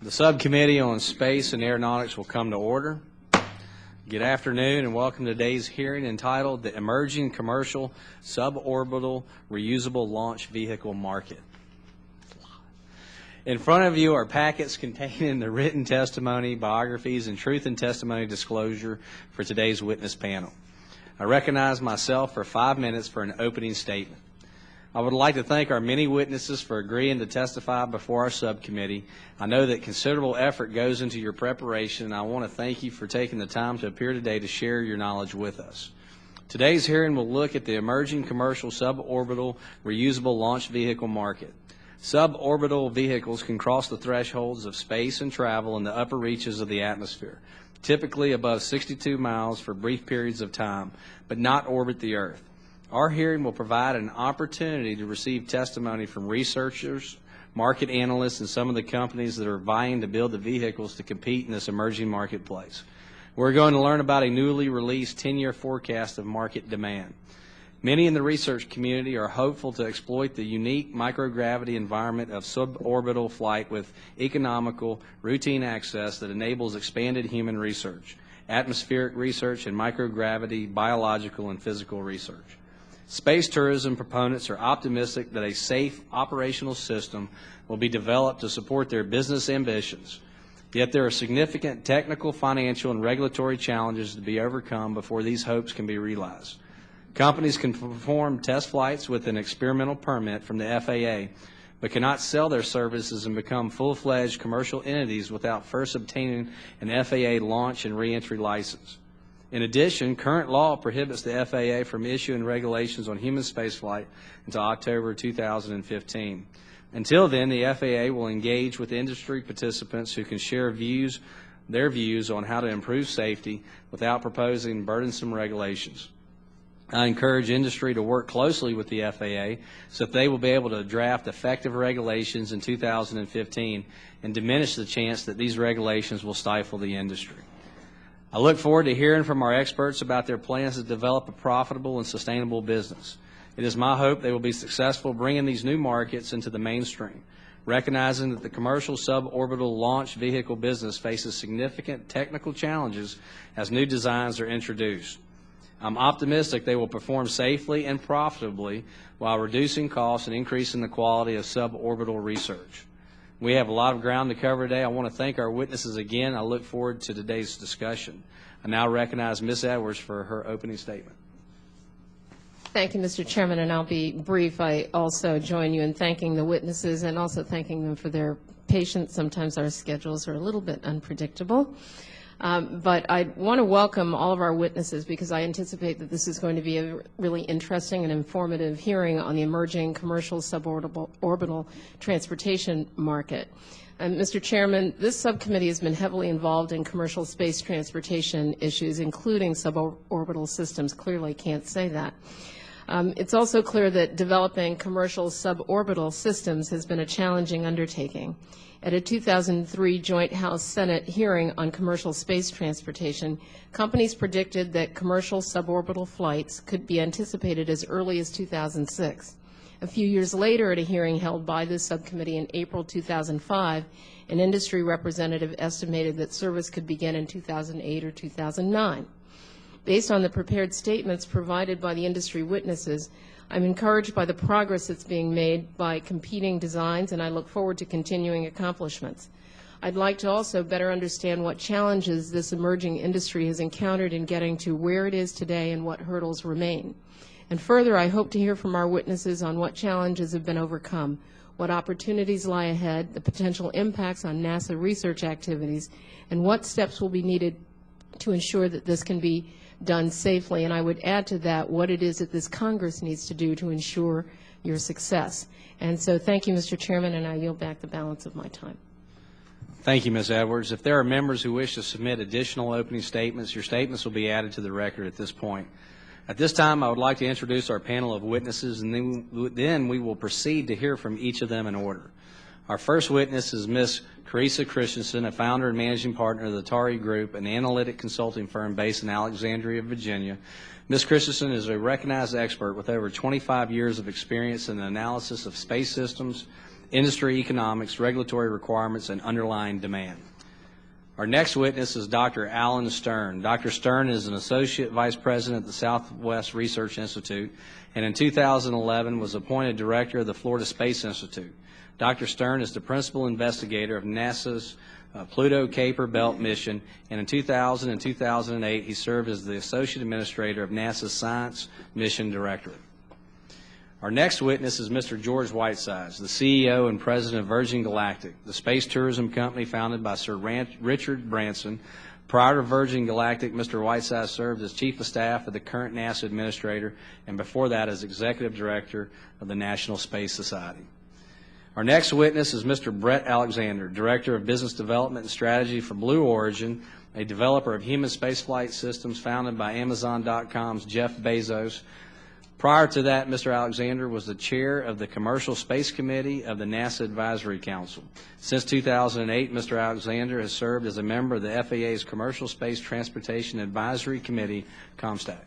The Subcommittee on Space and Aeronautics will come to order. Good afternoon and welcome to today's hearing entitled The Emerging Commercial Suborbital Reusable Launch Vehicle Market. In front of you are packets containing the written testimony, biographies, and truth and testimony disclosure for today's witness panel. I recognize myself for 5 minutes for an opening statement. I would like to thank our many witnesses for agreeing to testify before our subcommittee. I know that considerable effort goes into your preparation, and I want to thank you for taking the time to appear today to share your knowledge with us. Today's hearing will look at the emerging commercial suborbital reusable launch vehicle market. Suborbital vehicles can cross the thresholds of space and travel in the upper reaches of the atmosphere, typically above 62 miles for brief periods of time, but not orbit the Earth. Our hearing will provide an opportunity to receive testimony from researchers, market analysts, and some of the companies that are vying to build the vehicles to compete in this emerging marketplace. We're going to learn about a newly released 10-year forecast of market demand. Many in the research community are hopeful to exploit the unique microgravity environment of suborbital flight with economical, routine access that enables expanded human research, atmospheric research, and microgravity, biological, and physical research. Space tourism proponents are optimistic that a safe operational system will be developed to support their business ambitions. Yet there are significant technical, financial, and regulatory challenges to be overcome before these hopes can be realized. Companies can perform test flights with an experimental permit from the FAA, but cannot sell their services and become full-fledged commercial entities without first obtaining an FAA launch and reentry license. In addition, current law prohibits the FAA from issuing regulations on human spaceflight until October 2015. Until then, the FAA will engage with industry participants who can share their views on how to improve safety without proposing burdensome regulations. I encourage industry to work closely with the FAA so that they will be able to draft effective regulations in 2015 and diminish the chance that these regulations will stifle the industry. I look forward to hearing from our experts about their plans to develop a profitable and sustainable business. It is my hope they will be successful bringing these new markets into the mainstream, recognizing that the commercial suborbital launch vehicle business faces significant technical challenges as new designs are introduced. I'm optimistic they will perform safely and profitably while reducing costs and increasing the quality of suborbital research. We have a lot of ground to cover today. I want to thank our witnesses again. I look forward to today's discussion. I now recognize Ms. Edwards for her opening statement. Thank you, Mr. Chairman, and I'll be brief. I also join you in thanking the witnesses and also thanking them for their patience. Sometimes our schedules are a little bit unpredictable. But I want to welcome all of our witnesses because I anticipate that this is going to be a really interesting and informative hearing on the emerging commercial suborbital transportation market. Mr. Chairman, this subcommittee has been heavily involved in commercial space transportation issues, including suborbital systems. Clearly can't say that. It's also clear that developing commercial suborbital systems has been a challenging undertaking. At a 2003 Joint House-Senate hearing on commercial space transportation, companies predicted that commercial suborbital flights could be anticipated as early as 2006. A few years later, at a hearing held by this subcommittee in April 2005, an industry representative estimated that service could begin in 2008 or 2009. Based on the prepared statements provided by the industry witnesses, I'm encouraged by the progress that's being made by competing designs, and I look forward to continuing accomplishments. I'd like to also better understand what challenges this emerging industry has encountered in getting to where it is today and what hurdles remain. And further, I hope to hear from our witnesses on what challenges have been overcome, what opportunities lie ahead, the potential impacts on NASA research activities, and what steps will be needed to ensure that this can be done safely, and I would add to that what it is that this Congress needs to do to ensure your success. And so thank you, Mr. Chairman, and I yield back the balance of my time. Thank you, Ms. Edwards. If there are members who wish to submit additional opening statements, your statements will be added to the record at this point. At this time, I would like to introduce our panel of witnesses, and then we will proceed to hear from each of them in order. Our first witness is Ms. Carissa Christensen, a founder and managing partner of the Tari Group, an analytic consulting firm based in Alexandria, Virginia. Ms. Christensen is a recognized expert with over 25 years of experience in the analysis of space systems, industry economics, regulatory requirements, and underlying demand. Our next witness is Dr. Alan Stern. Dr. Stern is an Associate Vice President at the Southwest Research Institute, and in 2011 was appointed Director of the Florida Space Institute. Dr. Stern is the Principal Investigator of NASA's Pluto Kuiper Belt mission, and in 2000 and 2008 he served as the Associate Administrator of NASA's Science Mission Directorate. Our next witness is Mr. George Whitesides, the CEO and President of Virgin Galactic, the space tourism company founded by Sir Richard Branson. Prior to Virgin Galactic, Mr. Whitesides served as Chief of Staff of the current NASA Administrator, and before that as Executive Director of the National Space Society. Our next witness is Mr. Brett Alexander, Director of Business Development and Strategy for Blue Origin, a developer of human spaceflight systems founded by Amazon.com's Jeff Bezos. Prior to that, Mr. Alexander was the Chair of the Commercial Space Committee of the NASA Advisory Council. Since 2008, Mr. Alexander has served as a member of the FAA's Commercial Space Transportation Advisory Committee, COMSTAC.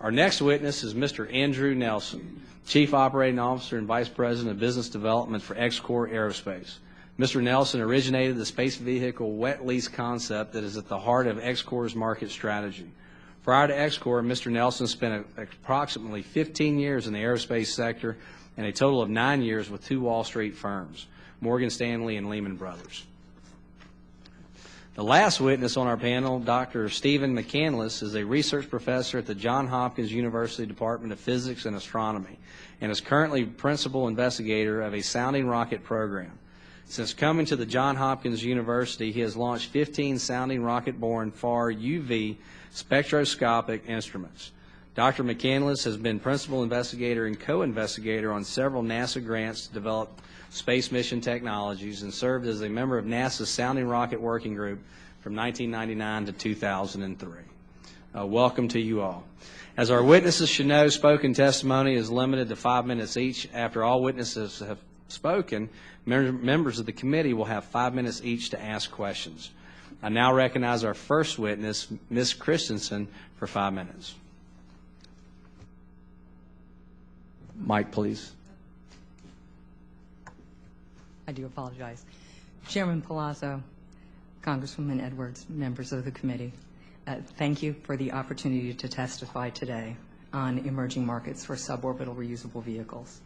Our next witness is Mr. Andrew Nelson, Chief Operating Officer and Vice President of Business Development for Xcor Aerospace. Mr. Nelson originated the space vehicle wet lease concept that is at the heart of Xcor's market strategy. Prior to Xcor, Mr. Nelson spent approximately 15 years in the aerospace sector and a total of 9 years with two Wall Street firms, Morgan Stanley and Lehman Brothers. The last witness on our panel, Dr. Stephen McCandless, is a research professor at the Johns Hopkins University Department of Physics and Astronomy and is currently principal investigator of a sounding rocket program. Since coming to the Johns Hopkins University, he has launched 15 sounding rocket-borne far UV spectroscopic instruments. Dr. McCandless has been principal investigator and co-investigator on several NASA grants to develop space mission technologies and served as a member of NASA's Sounding Rocket Working Group from 1999 to 2003. Welcome to you all. As our witnesses should know, spoken testimony is limited to 5 minutes each. After all witnesses have spoken, members of the committee will have 5 minutes each to ask questions. I now recognize our first witness, Ms. Christensen, for 5 minutes. Mike, please. I do apologize. Chairman Palazzo, Congresswoman Edwards, members of the committee, thank you for the opportunity to testify today on emerging markets for suborbital reusable vehicles.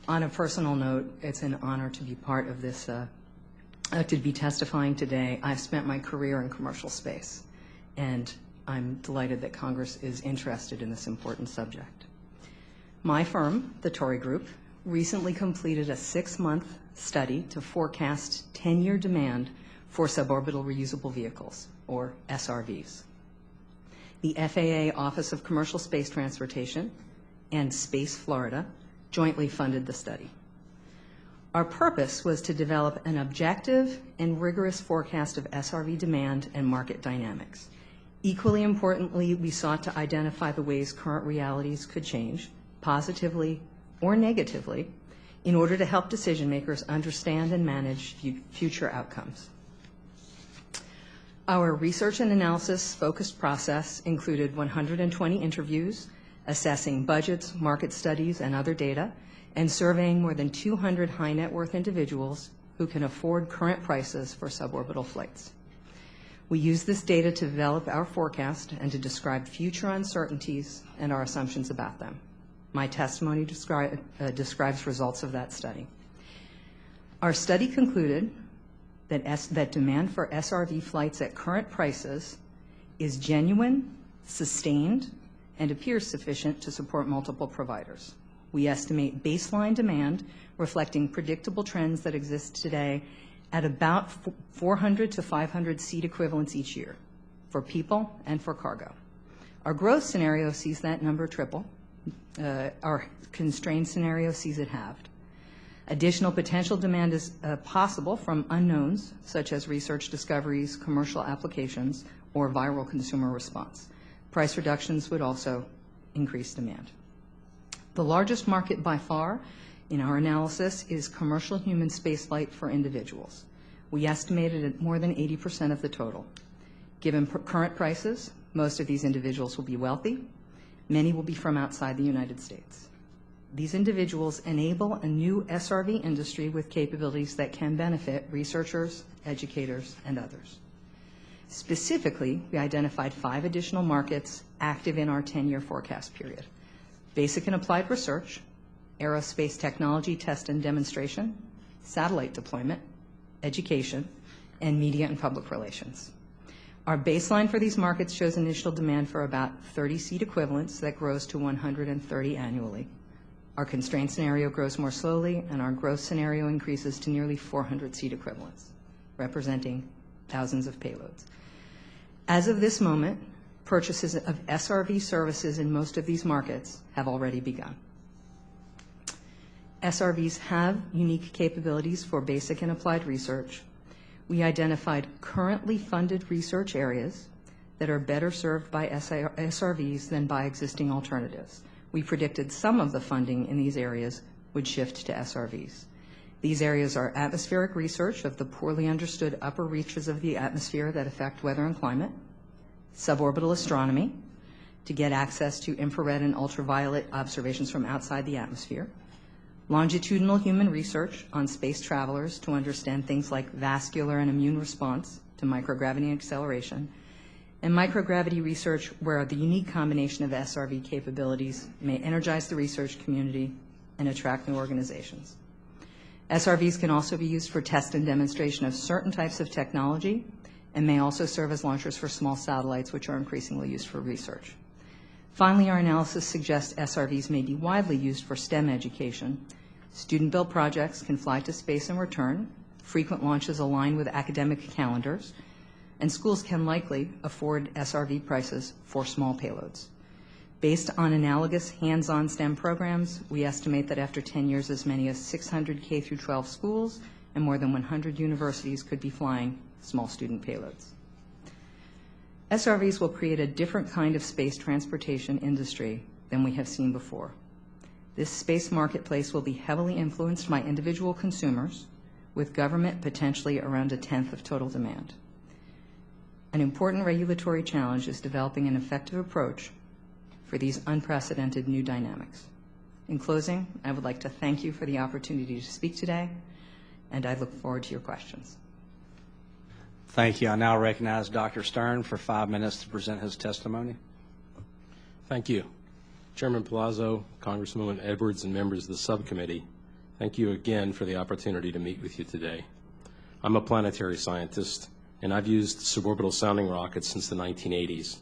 On a personal note, it's an honor to be part of this to be testifying today. I've spent my career in commercial space, and I'm delighted that Congress is interested in this important subject. My firm, the Torrey Group, recently completed a 6-month study to forecast 10-year demand for suborbital reusable vehicles, or SRVs. The FAA Office of Commercial Space Transportation and Space Florida jointly funded the study. Our purpose was to develop an objective and rigorous forecast of SRV demand and market dynamics. Equally importantly, we sought to identify the ways current realities could change, positively or negatively, in order to help decision makers understand and manage future outcomes. Our research and analysis focused process included 120 interviews, assessing budgets, market studies, and other data, and surveying more than 200 high net worth individuals who can afford current prices for suborbital flights. We use this data to develop our forecast and to describe future uncertainties and our assumptions about them. My testimony describes results of that study. Our study concluded that demand for SRV flights at current prices is genuine, sustained, and appears sufficient to support multiple providers. We estimate baseline demand reflecting predictable trends that exist today at about 400 to 500 seat equivalents each year for people and for cargo. Our growth scenario sees that number triple. Our constrained scenario sees it halved. Additional potential demand is possible from unknowns, such as research discoveries, commercial applications, or viral consumer response. Price reductions would also increase demand. The largest market by far in our analysis is commercial human spaceflight for individuals. We estimated at more than 80% of the total. Given current prices, most of these individuals will be wealthy. Many will be from outside the United States. These individuals enable a new SRV industry with capabilities that can benefit researchers, educators, and others. Specifically, we identified 5 additional markets active in our 10-year forecast period: basic and applied research, aerospace technology test and demonstration, satellite deployment, education, and media and public relations. Our baseline for these markets shows initial demand for about 30 seat equivalents that grows to 130 annually. Our constraint scenario grows more slowly, and our growth scenario increases to nearly 400 seat equivalents, representing thousands of payloads. As of this moment, purchases of SRV services in most of these markets have already begun. SRVs have unique capabilities for basic and applied research. We identified currently funded research areas that are better served by SRVs than by existing alternatives. We predicted some of the funding in these areas would shift to SRVs. These areas are atmospheric research of the poorly understood upper reaches of the atmosphere that affect weather and climate, suborbital astronomy, to get access to infrared and ultraviolet observations from outside the atmosphere, longitudinal human research on space travelers to understand things like vascular and immune response to microgravity and acceleration, and microgravity research where the unique combination of SRV capabilities may energize the research community and attract new organizations. SRVs can also be used for test and demonstration of certain types of technology and may also serve as launchers for small satellites, which are increasingly used for research. Finally, our analysis suggests SRVs may be widely used for STEM education. Student-built projects can fly to space and return. Frequent launches align with academic calendars, and schools can likely afford SRV prices for small payloads. Based on analogous hands-on STEM programs, we estimate that after 10 years, as many as 600 K through 12 schools and more than 100 universities could be flying small student payloads. SRVs will create a different kind of space transportation industry than we have seen before. This space marketplace will be heavily influenced by individual consumers, with government potentially around 1/10 of total demand. An important regulatory challenge is developing an effective approach for these unprecedented new dynamics. In closing, I would like to thank you for the opportunity to speak today, and I look forward to your questions. Thank you. I now recognize Dr. Stern for 5 minutes to present his testimony. Thank you. Chairman Palazzo, Congresswoman Edwards, and members of the subcommittee, thank you again for the opportunity to meet with you today. I'm a planetary scientist, and I've used suborbital sounding rockets since the 1980s.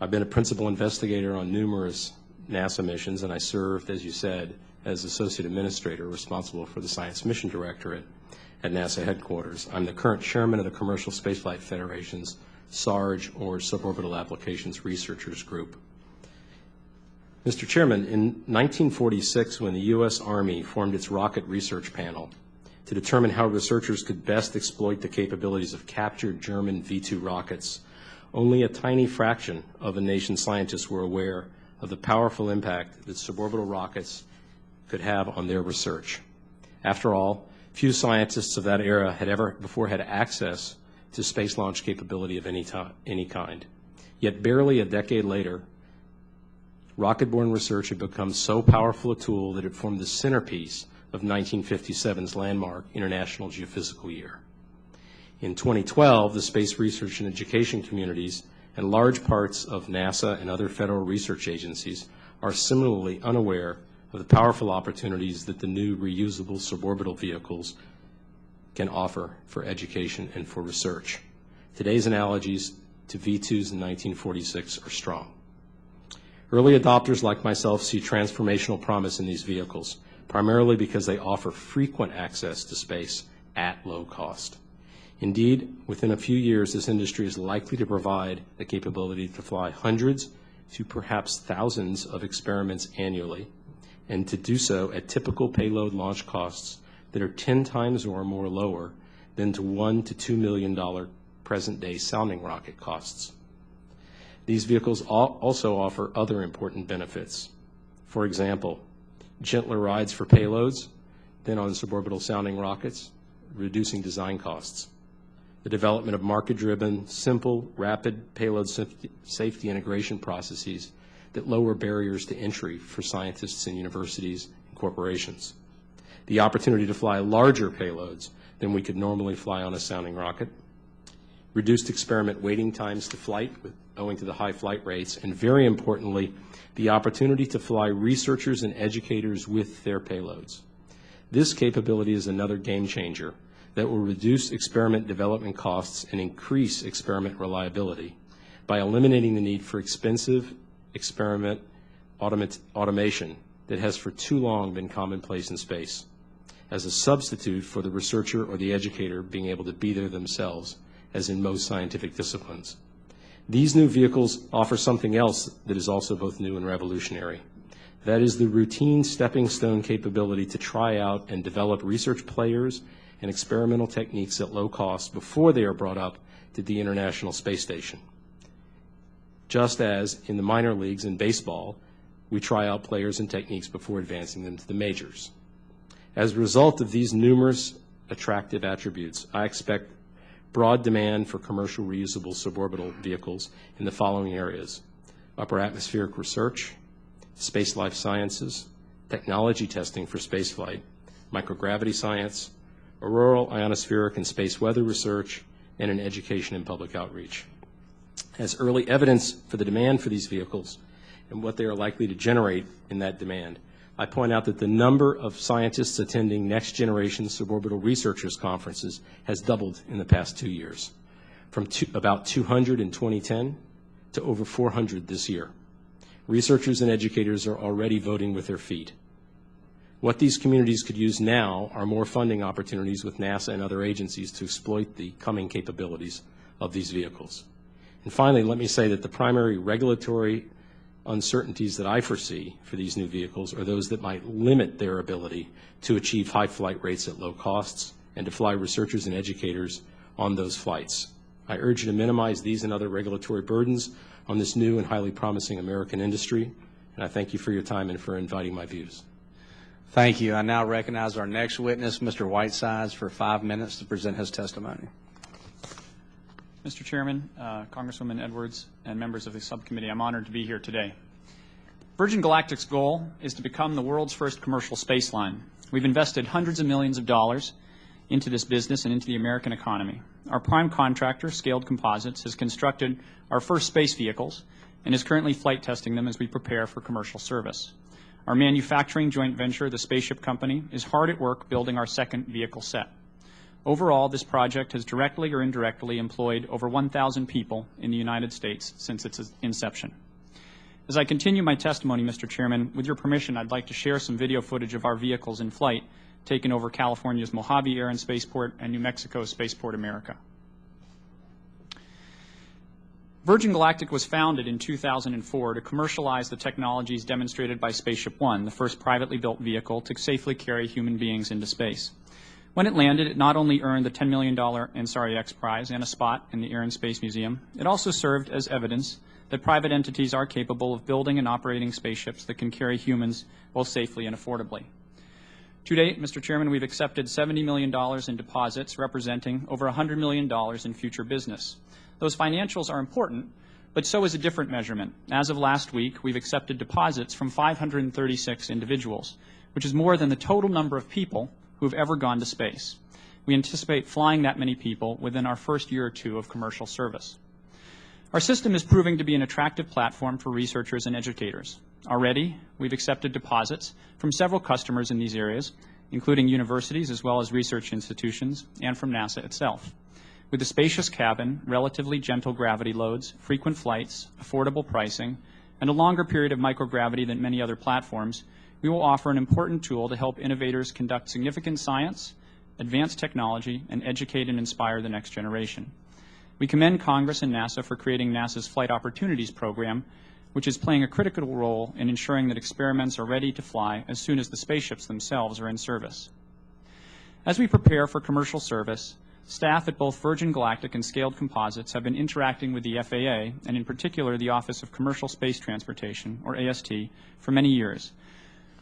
I've been a principal investigator on numerous NASA missions, and I served, as you said, as Associate Administrator responsible for the Science Mission Directorate at NASA headquarters. I'm the current chairman of the Commercial Spaceflight Federation's SARG, or Suborbital Applications Researchers Group. Mr. Chairman, in 1946, when the U.S. Army formed its Rocket Research Panel to determine how researchers could best exploit the capabilities of captured German V-2 rockets, only a tiny fraction of the nation's scientists were aware of the powerful impact that suborbital rockets could have on their research. After all, few scientists of that era had ever before had access to space launch capability of any kind. Yet barely a decade later, rocket-borne research had become so powerful a tool that it formed the centerpiece of 1957's landmark International Geophysical Year. In 2012, the space research and education communities and large parts of NASA and other federal research agencies are similarly unaware of the powerful opportunities that the new reusable suborbital vehicles can offer for education and for research. Today's analogies to V-2s in 1946 are strong. Early adopters like myself see transformational promise in these vehicles, primarily because they offer frequent access to space at low cost. Indeed, within a few years, this industry is likely to provide the capability to fly hundreds to perhaps thousands of experiments annually, and to do so at typical payload launch costs that are 10 times or more lower than to $1 to $2 million present-day sounding rocket costs. These vehicles also offer other important benefits. For example, gentler rides for payloads than on suborbital sounding rockets, reducing design costs. The development of market-driven, simple, rapid payload safety integration processes that lower barriers to entry for scientists and universities and corporations. The opportunity to fly larger payloads than we could normally fly on a sounding rocket, reduced experiment waiting times to flight owing to the high flight rates, and very importantly, the opportunity to fly researchers and educators with their payloads. This capability is another game changer that will reduce experiment development costs and increase experiment reliability by eliminating the need for expensive experiment automation that has for too long been commonplace in space, as a substitute for the researcher or the educator being able to be there themselves, as in most scientific disciplines. These new vehicles offer something else that is also both new and revolutionary. That is the routine stepping stone capability to try out and develop research players and experimental techniques at low cost before they are brought up to the International Space Station. Just as in the minor leagues in baseball, we try out players and techniques before advancing them to the majors. As a result of these numerous attractive attributes, I expect broad demand for commercial reusable suborbital vehicles in the following areas: upper atmospheric research, space life sciences, technology testing for spaceflight, microgravity science, auroral, ionospheric, and space weather research, and in education and public outreach. As early evidence for the demand for these vehicles and what they are likely to generate in that demand, I point out that the number of scientists attending next-generation suborbital researchers conferences has doubled in the past 2 years, from about 200 in 2010 to over 400 this year. Researchers and educators are already voting with their feet. What these communities could use now are more funding opportunities with NASA and other agencies to exploit the coming capabilities of these vehicles. And finally, let me say that the primary regulatory uncertainties that I foresee for these new vehicles are those that might limit their ability to achieve high flight rates at low costs and to fly researchers and educators on those flights. I urge you to minimize these and other regulatory burdens on this new and highly promising American industry, and I thank you for your time and for inviting my views. Thank you. I now recognize our next witness, Mr. Whitesides, for 5 minutes to present his testimony. Mr. Chairman, Congresswoman Edwards, and members of the subcommittee, I'm honored to be here today. Virgin Galactic's goal is to become the world's first commercial space line. We've invested hundreds of millions of dollars into this business and into the American economy. Our prime contractor, Scaled Composites, has constructed our first space vehicles and is currently flight testing them as we prepare for commercial service. Our manufacturing joint venture, the Spaceship Company, is hard at work building our second vehicle set. Overall, this project has directly or indirectly employed over 1,000 people in the United States since its inception. As I continue my testimony, Mr. Chairman, with your permission, I'd like to share some video footage of our vehicles in flight taken over California's Mojave Air and Spaceport and New Mexico's Spaceport America. Virgin Galactic was founded in 2004 to commercialize the technologies demonstrated by Spaceship One, the first privately built vehicle to safely carry human beings into space. When it landed, it not only earned the $10 million NSREX prize and a spot in the Air and Space Museum, it also served as evidence that private entities are capable of building and operating spaceships that can carry humans both safely and affordably. To date, Mr. Chairman, we've accepted $70 million in deposits, representing over $100 million in future business. Those financials are important, but so is a different measurement. As of last week, we've accepted deposits from 536 individuals, which is more than the total number of people who have ever gone to space. We anticipate flying that many people within our first year or two of commercial service. Our system is proving to be an attractive platform for researchers and educators. Already, we've accepted deposits from several customers in these areas, including universities as well as research institutions, and from NASA itself. With a spacious cabin, relatively gentle gravity loads, frequent flights, affordable pricing, and a longer period of microgravity than many other platforms, we will offer an important tool to help innovators conduct significant science, advance technology, and educate and inspire the next generation. We commend Congress and NASA for creating NASA's Flight Opportunities Program, which is playing a critical role in ensuring that experiments are ready to fly as soon as the spaceships themselves are in service. As we prepare for commercial service, staff at both Virgin Galactic and Scaled Composites have been interacting with the FAA, and in particular the Office of Commercial Space Transportation, or AST, for many years.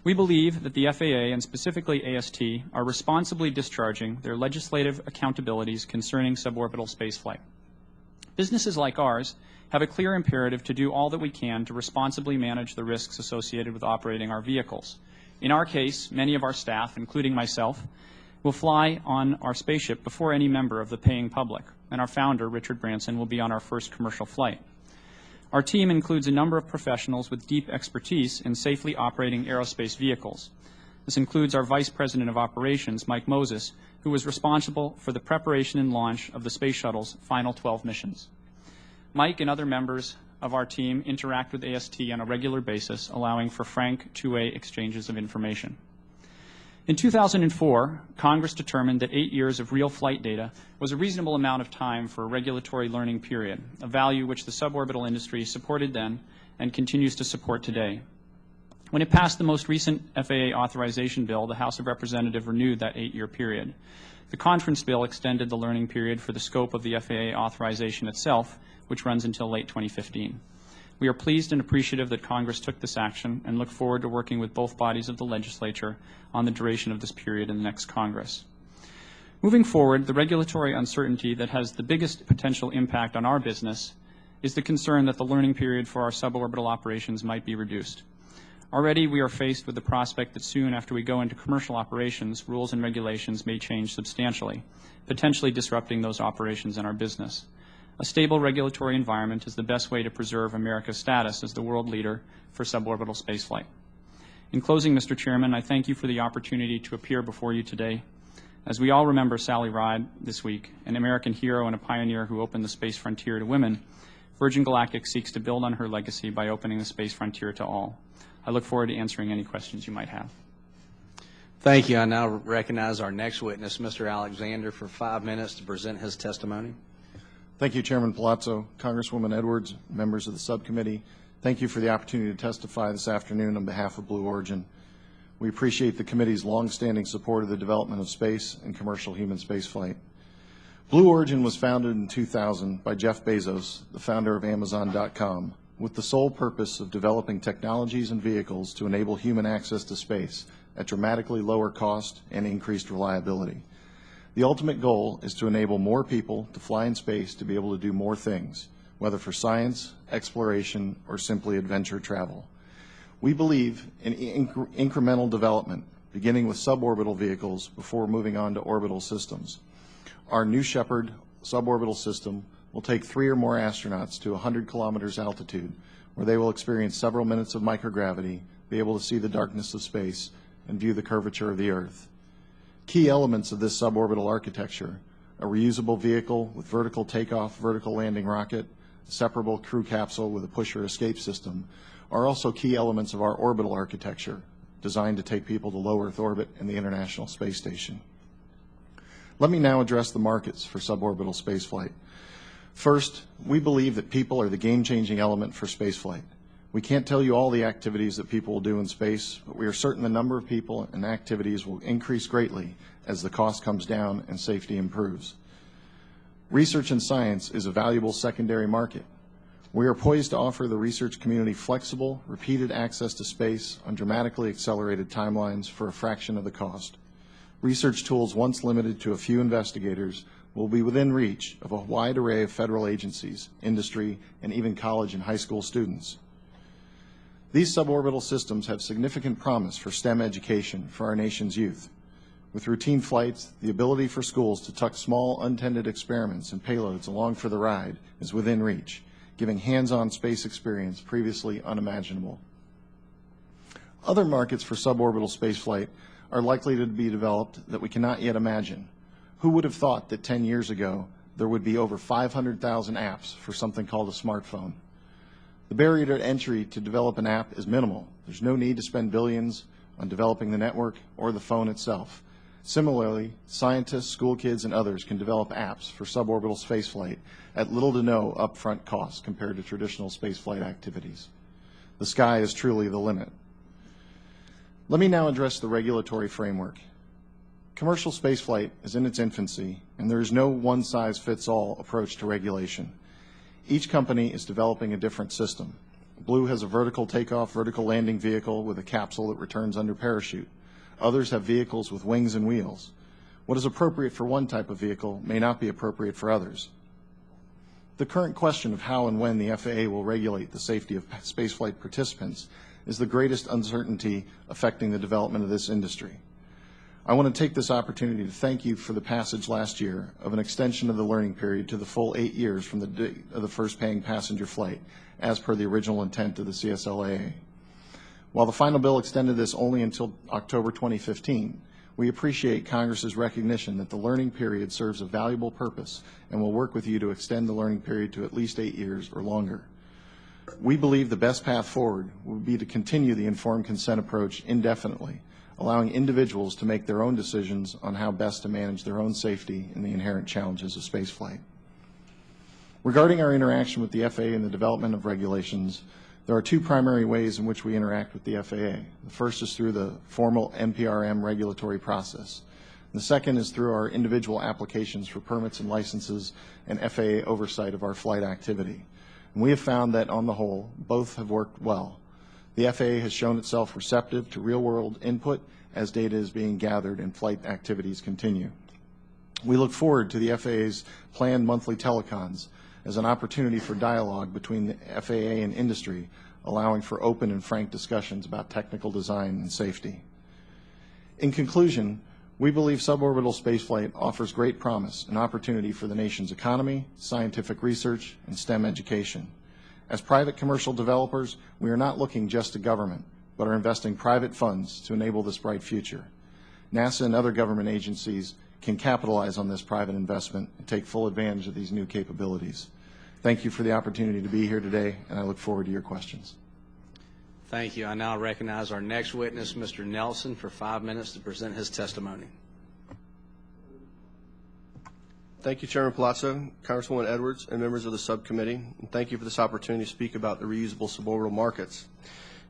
We believe that the FAA, and specifically AST, are responsibly discharging their legislative accountabilities concerning suborbital spaceflight. Businesses like ours have a clear imperative to do all that we can to responsibly manage the risks associated with operating our vehicles. In our case, many of our staff, including myself, will fly on our spaceship before any member of the paying public, and our founder, Richard Branson, will be on our first commercial flight. Our team includes a number of professionals with deep expertise in safely operating aerospace vehicles. This includes our Vice President of Operations, Mike Moses, who was responsible for the preparation and launch of the Space Shuttle's final 12 missions. Mike and other members of our team interact with AST on a regular basis, allowing for frank two-way exchanges of information. In 2004, Congress determined that 8 years of real flight data was a reasonable amount of time for a regulatory learning period, a value which the suborbital industry supported then and continues to support today. When it passed the most recent FAA authorization bill, the House of Representatives renewed that 8-year period. The conference bill extended the learning period for the scope of the FAA authorization itself, which runs until late 2015. We are pleased and appreciative that Congress took this action and look forward to working with both bodies of the legislature on the duration of this period in the next Congress. Moving forward, the regulatory uncertainty that has the biggest potential impact on our business is the concern that the learning period for our suborbital operations might be reduced. Already, we are faced with the prospect that soon after we go into commercial operations, rules and regulations may change substantially, potentially disrupting those operations in our business. A stable regulatory environment is the best way to preserve America's status as the world leader for suborbital spaceflight. In closing, Mr. Chairman, I thank you for the opportunity to appear before you today. As we all remember Sally Ride this week, an American hero and a pioneer who opened the space frontier to women, Virgin Galactic seeks to build on her legacy by opening the space frontier to all. I look forward to answering any questions you might have. Thank you. I now recognize our next witness, Mr. Alexander, for 5 minutes to present his testimony. Thank you, Chairman Palazzo, Congresswoman Edwards, members of the subcommittee. Thank you for the opportunity to testify this afternoon on behalf of Blue Origin. We appreciate the committee's longstanding support of the development of space and commercial human spaceflight. Blue Origin was founded in 2000 by Jeff Bezos, the founder of Amazon.com, with the sole purpose of developing technologies and vehicles to enable human access to space at dramatically lower cost and increased reliability. The ultimate goal is to enable more people to fly in space to be able to do more things, whether for science, exploration, or simply adventure travel. We believe in incremental development, beginning with suborbital vehicles before moving on to orbital systems. Our New Shepard suborbital system will take 3 or more astronauts to 100 kilometers altitude, where they will experience several minutes of microgravity, be able to see the darkness of space, and view the curvature of the Earth. Key elements of this suborbital architecture: a reusable vehicle with vertical takeoff, vertical landing rocket, a separable crew capsule with a pusher escape system, are also key elements of our orbital architecture, designed to take people to low Earth orbit and the International Space Station. Let me now address the markets for suborbital spaceflight. First, we believe that people are the game-changing element for spaceflight. We can't tell you all the activities that people will do in space, but we are certain the number of people and activities will increase greatly as the cost comes down and safety improves. Research and science is a valuable secondary market. We are poised to offer the research community flexible, repeated access to space on dramatically accelerated timelines for a fraction of the cost. Research tools once limited to a few investigators will be within reach of a wide array of federal agencies, industry, and even college and high school students. These suborbital systems have significant promise for STEM education for our nation's youth. With routine flights, the ability for schools to tuck small, untended experiments and payloads along for the ride is within reach, giving hands-on space experience previously unimaginable. Other markets for suborbital spaceflight are likely to be developed that we cannot yet imagine. Who would have thought that 10 years ago there would be over 500,000 apps for something called a smartphone? The barrier to entry to develop an app is minimal. There's no need to spend billions on developing the network or the phone itself. Similarly, scientists, school kids, and others can develop apps for suborbital spaceflight at little to no upfront cost compared to traditional spaceflight activities. The sky is truly the limit. Let me now address the regulatory framework. Commercial spaceflight is in its infancy, and there is no one-size-fits-all approach to regulation. Each company is developing a different system. Blue has a vertical takeoff, vertical landing vehicle with a capsule that returns under parachute. Others have vehicles with wings and wheels. What is appropriate for one type of vehicle may not be appropriate for others. The current question of how and when the FAA will regulate the safety of spaceflight participants is the greatest uncertainty affecting the development of this industry. I want to take this opportunity to thank you for the passage last year of an extension of the learning period to the full 8 years from the date of the first paying passenger flight, as per the original intent of the CSLAA. While the final bill extended this only until October 2015, we appreciate Congress's recognition that the learning period serves a valuable purpose and will work with you to extend the learning period to at least 8 years or longer. We believe the best path forward would be to continue the informed consent approach indefinitely, allowing individuals to make their own decisions on how best to manage their own safety and the inherent challenges of spaceflight. Regarding our interaction with the FAA and the development of regulations, there are two primary ways in which we interact with the FAA. The first is through the formal NPRM regulatory process. The second is through our individual applications for permits and licenses and FAA oversight of our flight activity. And we have found that, on the whole, both have worked well. The FAA has shown itself receptive to real-world input as data is being gathered and flight activities continue. We look forward to the FAA's planned monthly telecons as an opportunity for dialogue between the FAA and industry, allowing for open and frank discussions about technical design and safety. In conclusion, we believe suborbital spaceflight offers great promise and opportunity for the nation's economy, scientific research, and STEM education. As private commercial developers, we are not looking just to government, but are investing private funds to enable this bright future. NASA and other government agencies can capitalize on this private investment and take full advantage of these new capabilities. Thank you for the opportunity to be here today, and I look forward to your questions. Thank you. I now recognize our next witness, Mr. Nelson, for 5 minutes to present his testimony. Thank you, Chairman Palazzo, Congresswoman Edwards, and members of the subcommittee. And thank you for this opportunity to speak about the reusable suborbital markets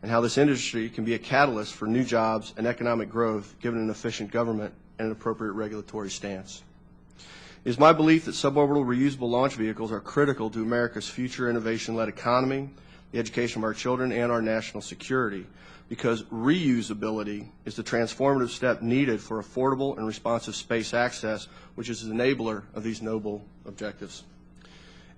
and how this industry can be a catalyst for new jobs and economic growth given an efficient government and an appropriate regulatory stance. It is my belief that suborbital reusable launch vehicles are critical to America's future innovation-led economy, the education of our children, and our national security, because reusability is the transformative step needed for affordable and responsive space access, which is an enabler of these noble objectives.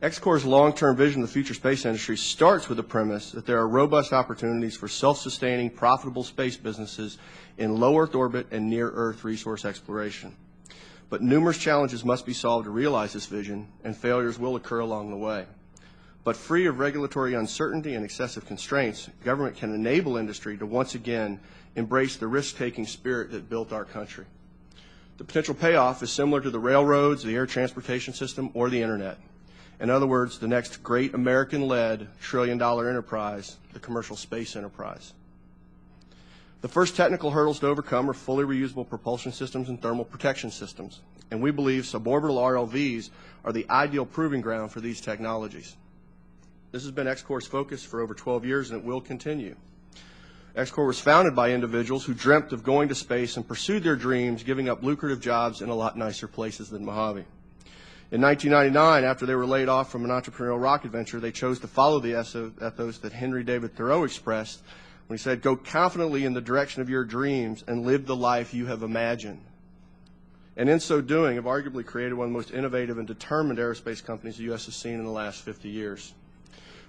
XCOR's long-term vision of the future space industry starts with the premise that there are robust opportunities for self-sustaining, profitable space businesses in low Earth orbit and near Earth resource exploration. But numerous challenges must be solved to realize this vision, and failures will occur along the way. But free of regulatory uncertainty and excessive constraints, government can enable industry to once again embrace the risk-taking spirit that built our country. The potential payoff is similar to the railroads, the air transportation system, or the internet. In other words, the next great American-led trillion-dollar enterprise, the commercial space enterprise. The first technical hurdles to overcome are fully reusable propulsion systems and thermal protection systems, and we believe suborbital RLVs are the ideal proving ground for these technologies. This has been XCOR's focus for over 12 years, and it will continue. XCOR was founded by individuals who dreamt of going to space and pursued their dreams, giving up lucrative jobs in a lot nicer places than Mojave. In 1999, after they were laid off from an entrepreneurial rocket venture, they chose to follow the ethos that Henry David Thoreau expressed when he said, "Go confidently in the direction of your dreams and live the life you have imagined." And in so doing, have arguably created one of the most innovative and determined aerospace companies the U.S. has seen in the last 50 years.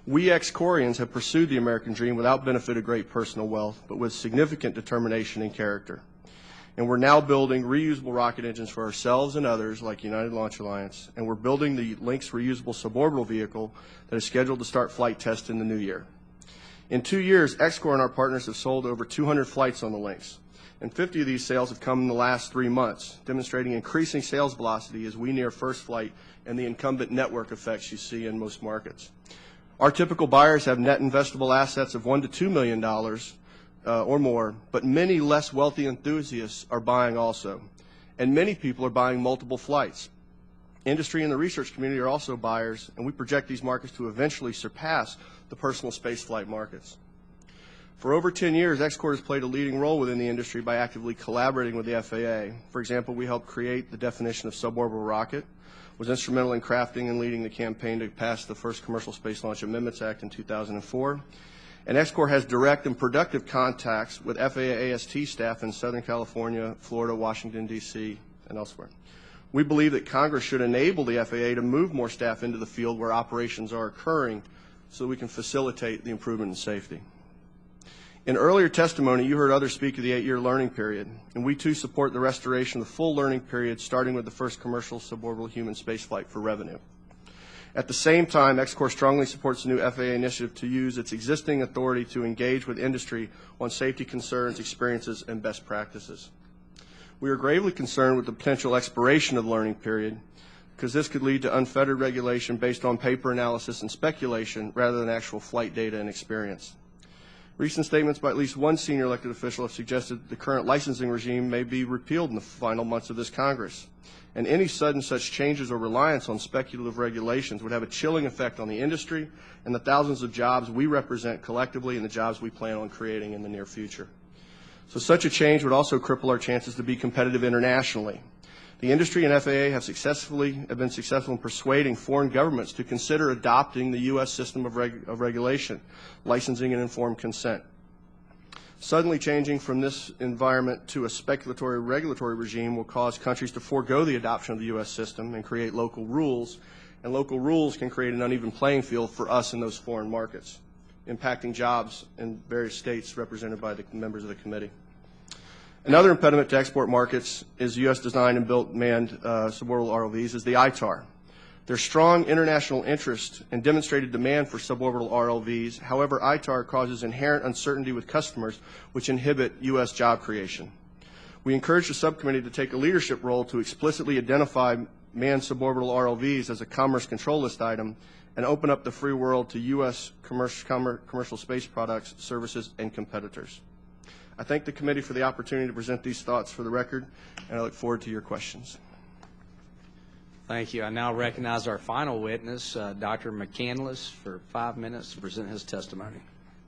We XCORians have pursued the American dream without benefit of great personal wealth, but with significant determination and character. And we're now building reusable rocket engines for ourselves and others, like United Launch Alliance, and we're building the Lynx reusable suborbital vehicle that is scheduled to start flight test in the new year. In 2 years, XCOR and our partners have sold over 200 flights on the Lynx, and 50 of these sales have come in the last 3 months, demonstrating increasing sales velocity as we near first flight and the incumbent network effects you see in most markets. Our typical buyers have net investable assets of $1 to $2 million or more, but many less wealthy enthusiasts are buying also, and many people are buying multiple flights. Industry and the research community are also buyers, and we project these markets to eventually surpass the personal spaceflight markets. For over 10 years, XCOR has played a leading role within the industry by actively collaborating with the FAA. For example, we helped create the definition of suborbital rocket, was instrumental in crafting and leading the campaign to pass the first Commercial Space Launch Amendments Act in 2004. And XCOR has direct and productive contacts with FAA AST staff in Southern California, Florida, Washington, D.C., and elsewhere. We believe that Congress should enable the FAA to move more staff into the field where operations are occurring so that we can facilitate the improvement in safety. In earlier testimony, you heard others speak of the 8-year learning period, and we too support the restoration of the full learning period starting with the first commercial suborbital human spaceflight for revenue. At the same time, XCOR strongly supports the new FAA initiative to use its existing authority to engage with industry on safety concerns, experiences, and best practices. We are gravely concerned with the potential expiration of the learning period because this could lead to unfettered regulation based on paper analysis and speculation rather than actual flight data and experience. Recent statements by at least one senior elected official have suggested that the current licensing regime may be repealed in the final months of this Congress. And any sudden such changes or reliance on speculative regulations would have a chilling effect on the industry and the thousands of jobs we represent collectively and the jobs we plan on creating in the near future. So such a change would also cripple our chances to be competitive internationally. The industry and FAA have been successful in persuading foreign governments to consider adopting the U.S. system of regulation, licensing and informed consent. Suddenly changing from this environment to a speculatory regulatory regime will cause countries to forego the adoption of the U.S. system and create local rules, and local rules can create an uneven playing field for us in those foreign markets, impacting jobs in various states represented by the members of the committee. Another impediment to export markets is U.S. designed and built manned suborbital ROVs is the ITAR. There's strong international interest and demonstrated demand for suborbital ROVs. However, ITAR causes inherent uncertainty with customers, which inhibit U.S. job creation. We encourage the subcommittee to take a leadership role to explicitly identify manned suborbital ROVs as a commerce control list item and open up the free world to U.S. commercial space products, services, and competitors. I thank the committee for the opportunity to present these thoughts for the record, and I look forward to your questions. Thank you. I now recognize our final witness, Dr. McCandless, for 5 minutes to present his testimony.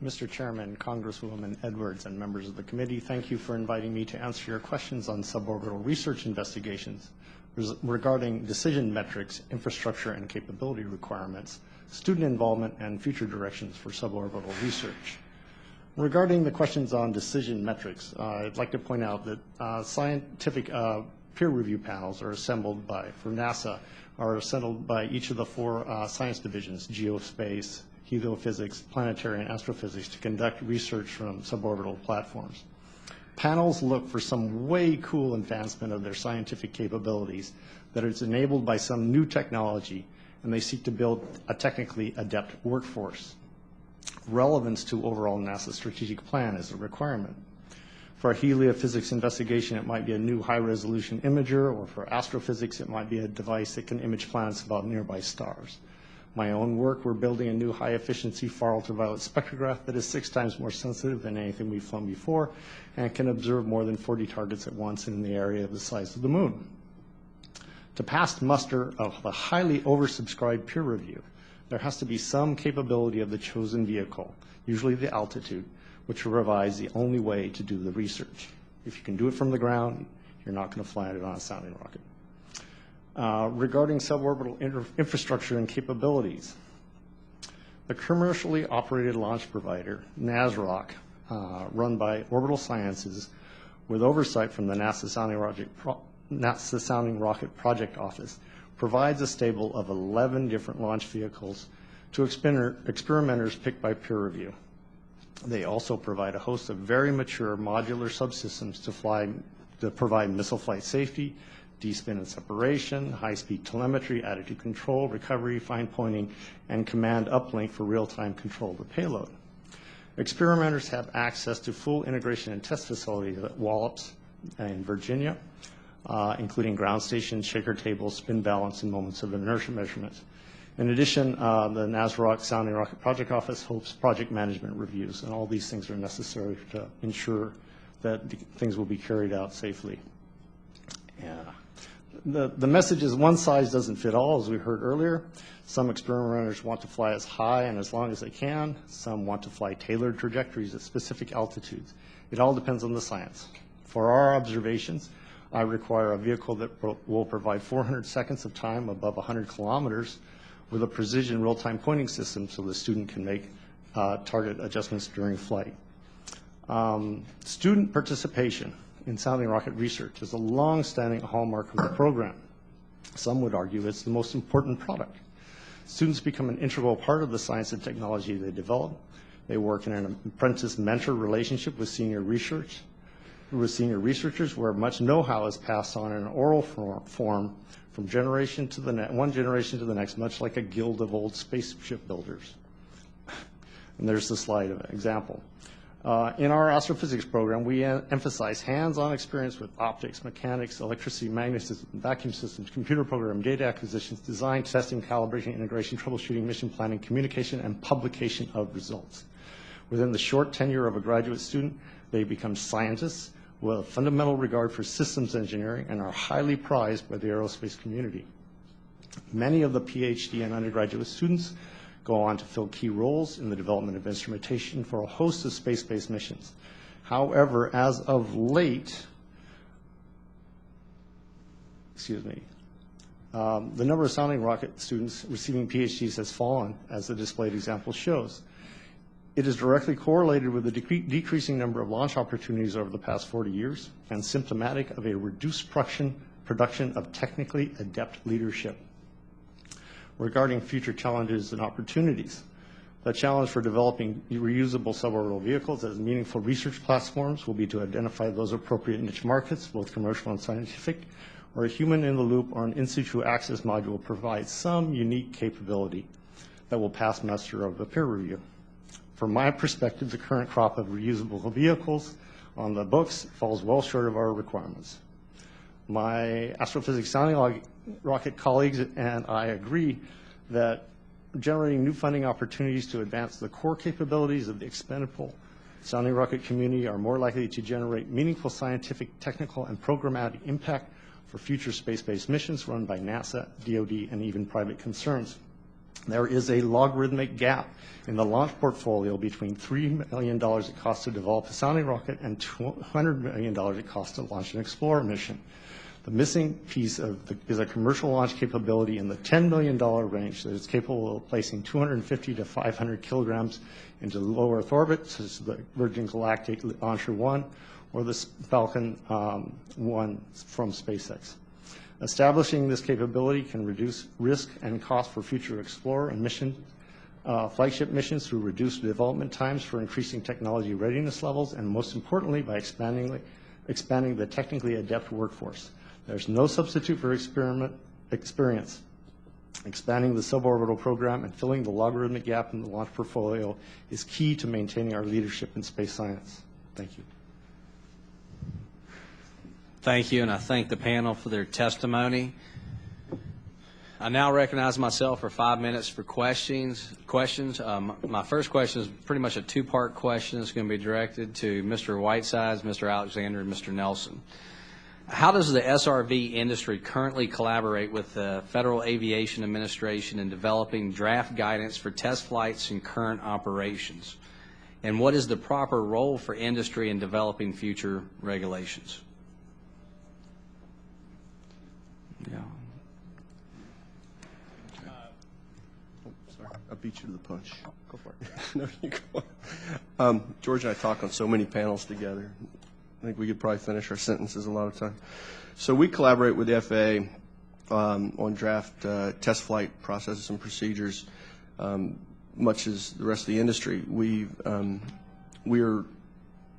Mr. Chairman, Congresswoman Edwards, and members of the committee, thank you for inviting me to answer your questions on suborbital research investigations regarding decision metrics, infrastructure and capability requirements, student involvement, and future directions for suborbital research. Regarding the questions on decision metrics, I'd like to point out that scientific peer review panels are assembled for NASA, are assembled by each of the 4 science divisions, geospace, heliophysics, planetary, and astrophysics, to conduct research from suborbital platforms. Panels look for some way cool advancement of their scientific capabilities that is enabled by some new technology, and they seek to build a technically adept workforce. Relevance to overall NASA strategic plan is a requirement. For a heliophysics investigation, it might be a new high-resolution imager, or for astrophysics, it might be a device that can image planets about nearby stars. My own work, we're building a new high-efficiency far-ultraviolet spectrograph that is 6 times more sensitive than anything we've flown before and can observe more than 40 targets at once in the area of the size of the moon. To pass muster of a highly oversubscribed peer review, there has to be some capability of the chosen vehicle, usually the altitude, which provides the only way to do the research. If you can do it from the ground, you're not going to fly it on a sounding rocket. Regarding suborbital infrastructure and capabilities, the commercially operated launch provider, NASROC, run by Orbital Sciences, with oversight from the NASA Sounding Rocket Project Office, provides a stable of 11 different launch vehicles to experimenters picked by peer review. They also provide a host of very mature modular subsystems to provide missile flight safety, D-spin and separation, high-speed telemetry, attitude control, recovery, fine pointing, and command uplink for real-time control of the payload. Experimenters have access to full integration and test facilities at Wallops in Virginia, including ground stations, shaker tables, spin balance, and moments of inertia measurements. In addition, the NASROC Sounding Rocket Project Office hosts project management reviews, and all these things are necessary to ensure that things will be carried out safely. The message is one size doesn't fit all, as we heard earlier. Some experimenters want to fly as high and as long as they can. Some want to fly tailored trajectories at specific altitudes. It all depends on the science. For our observations, I require a vehicle that will provide 400 seconds of time above 100 kilometers with a precision real-time pointing system so the student can make target adjustments during flight. Student participation in sounding rocket research is a long-standing hallmark of the program. Some would argue it's the most important product. Students become an integral part of the science and technology they develop. They work in an apprentice-mentor relationship with senior researchers, where much know-how is passed on in an oral form from one generation to the next, much like a guild of old spaceship builders. And there's the slide of an example. In our astrophysics program, we emphasize hands-on experience with optics, mechanics, electricity, magnetism, vacuum systems, computer program, data acquisitions, design, testing, calibration, integration, troubleshooting, mission planning, communication, and publication of results. Within the short tenure of a graduate student, they become scientists with a fundamental regard for systems engineering and are highly prized by the aerospace community. Many of the PhD and undergraduate students go on to fill key roles in the development of instrumentation for a host of space-based missions. However, as of late, the number of sounding rocket students receiving PhDs has fallen, as the displayed example shows. It is directly correlated with the decreasing number of launch opportunities over the past 40 years and symptomatic of a reduced production of technically adept leadership. Regarding future challenges and opportunities, the challenge for developing reusable suborbital vehicles as meaningful research platforms will be to identify those appropriate niche markets, both commercial and scientific, where a human-in-the-loop or an in-situ access module provides some unique capability that will pass muster of the peer review. From my perspective, the current crop of reusable vehicles on the books falls well short of our requirements. My astrophysics sounding rocket colleagues and I agree that generating new funding opportunities to advance the core capabilities of the expendable sounding rocket community are more likely to generate meaningful scientific, technical, and programmatic impact for future space-based missions run by NASA, DoD, and even private concerns. There is a logarithmic gap in the launch portfolio between $3 million it costs to develop a sounding rocket and $200 million it costs to launch an Explorer mission. The missing piece is a commercial launch capability in the $10 million range that is capable of placing 250 to 500 kilograms into low Earth orbit, such as the Virgin Galactic Launcher 1 or the Falcon 1 from SpaceX. Establishing this capability can reduce risk and cost for future Explorer and flagship missions through reduced development times for increasing technology readiness levels, and most importantly, by expanding the technically adept workforce. There's no substitute for experience. Expanding the suborbital program and filling the logarithmic gap in the launch portfolio is key to maintaining our leadership in space science. Thank you. Thank you, and I thank the panel for their testimony. I now recognize myself for 5 minutes for questions. My first question is pretty much a two-part question. It's going to be directed to Mr. Whitesides, Mr. Alexander, and Mr. Nelson. How does the SRV industry currently collaborate with the Federal Aviation Administration in developing draft guidance for test flights and current operations? And what is the proper role for industry in developing future regulations? Yeah. Sorry, I beat you to the punch. Go for it. No, you go. George and I talk on so many panels together. I think we could probably finish our sentences a lot of time. So we collaborate with the FAA on draft test flight processes and procedures, much as the rest of the industry.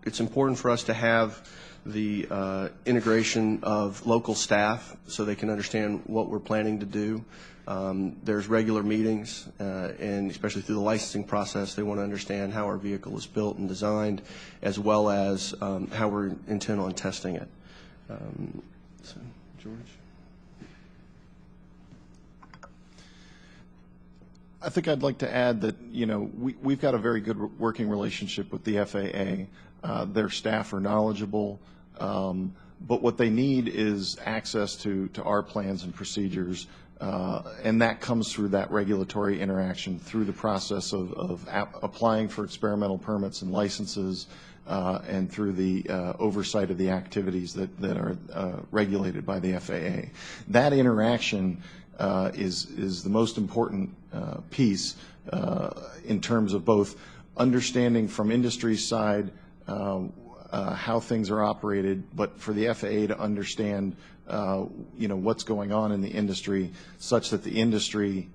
It's important for us to have the integration of local staff so they can understand what we're planning to do. There's regular meetings, and especially through the licensing process, they want to understand how our vehicle is built and designed, as well as how we intend on testing it. So, George? I think I'd like to add that, we've got a very good working relationship with the FAA. Their staff are knowledgeable, but what they need is access to our plans and procedures, and that comes through that regulatory interaction, through the process of applying for experimental permits and licenses, and through the oversight of the activities that are regulated by the FAA. That interaction is the most important piece in terms of both understanding from industry's side how things are operated, but for the FAA to understand, what's going on in the industry, such that the industry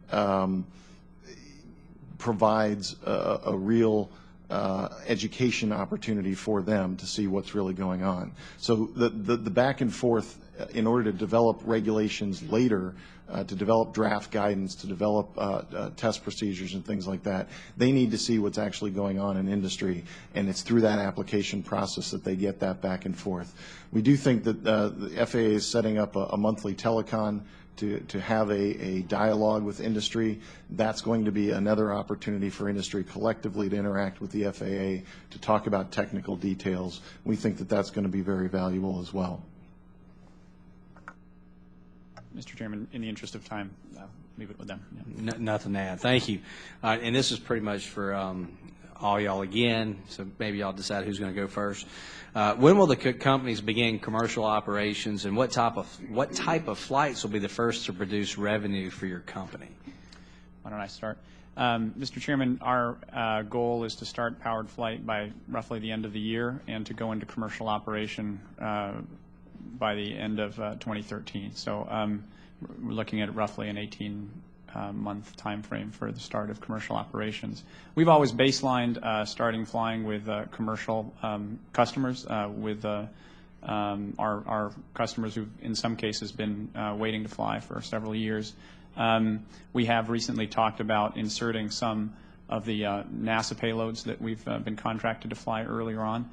provides a real education opportunity for them to see what's really going on. So the back and forth in order to develop regulations later, to develop draft guidance, to develop test procedures and things like that, they need to see what's actually going on in industry, and it's through that application process that they get that back and forth. We do think that the FAA is setting up a monthly telecon to have a dialogue with industry. That's going to be another opportunity for industry collectively to interact with the FAA to talk about technical details. We think that that's going to be very valuable as well. Mr. Chairman, in the interest of time, I'll leave it with them. Yeah. Nothing to add. Thank you. And this is pretty much for all y'all again, so maybe y'all decide who's going to go first. When will the companies begin commercial operations, and what type of flights will be the first to produce revenue for your company? Why don't I start? Mr. Chairman, our goal is to start powered flight by roughly the end of the year and to go into commercial operation by the end of 2013. So we're looking at roughly an 18-month time frame for the start of commercial operations. We've always baselined starting flying with commercial customers, with our customers who've in some cases been waiting to fly for several years. We have recently talked about inserting some of the NASA payloads that we've been contracted to fly earlier on.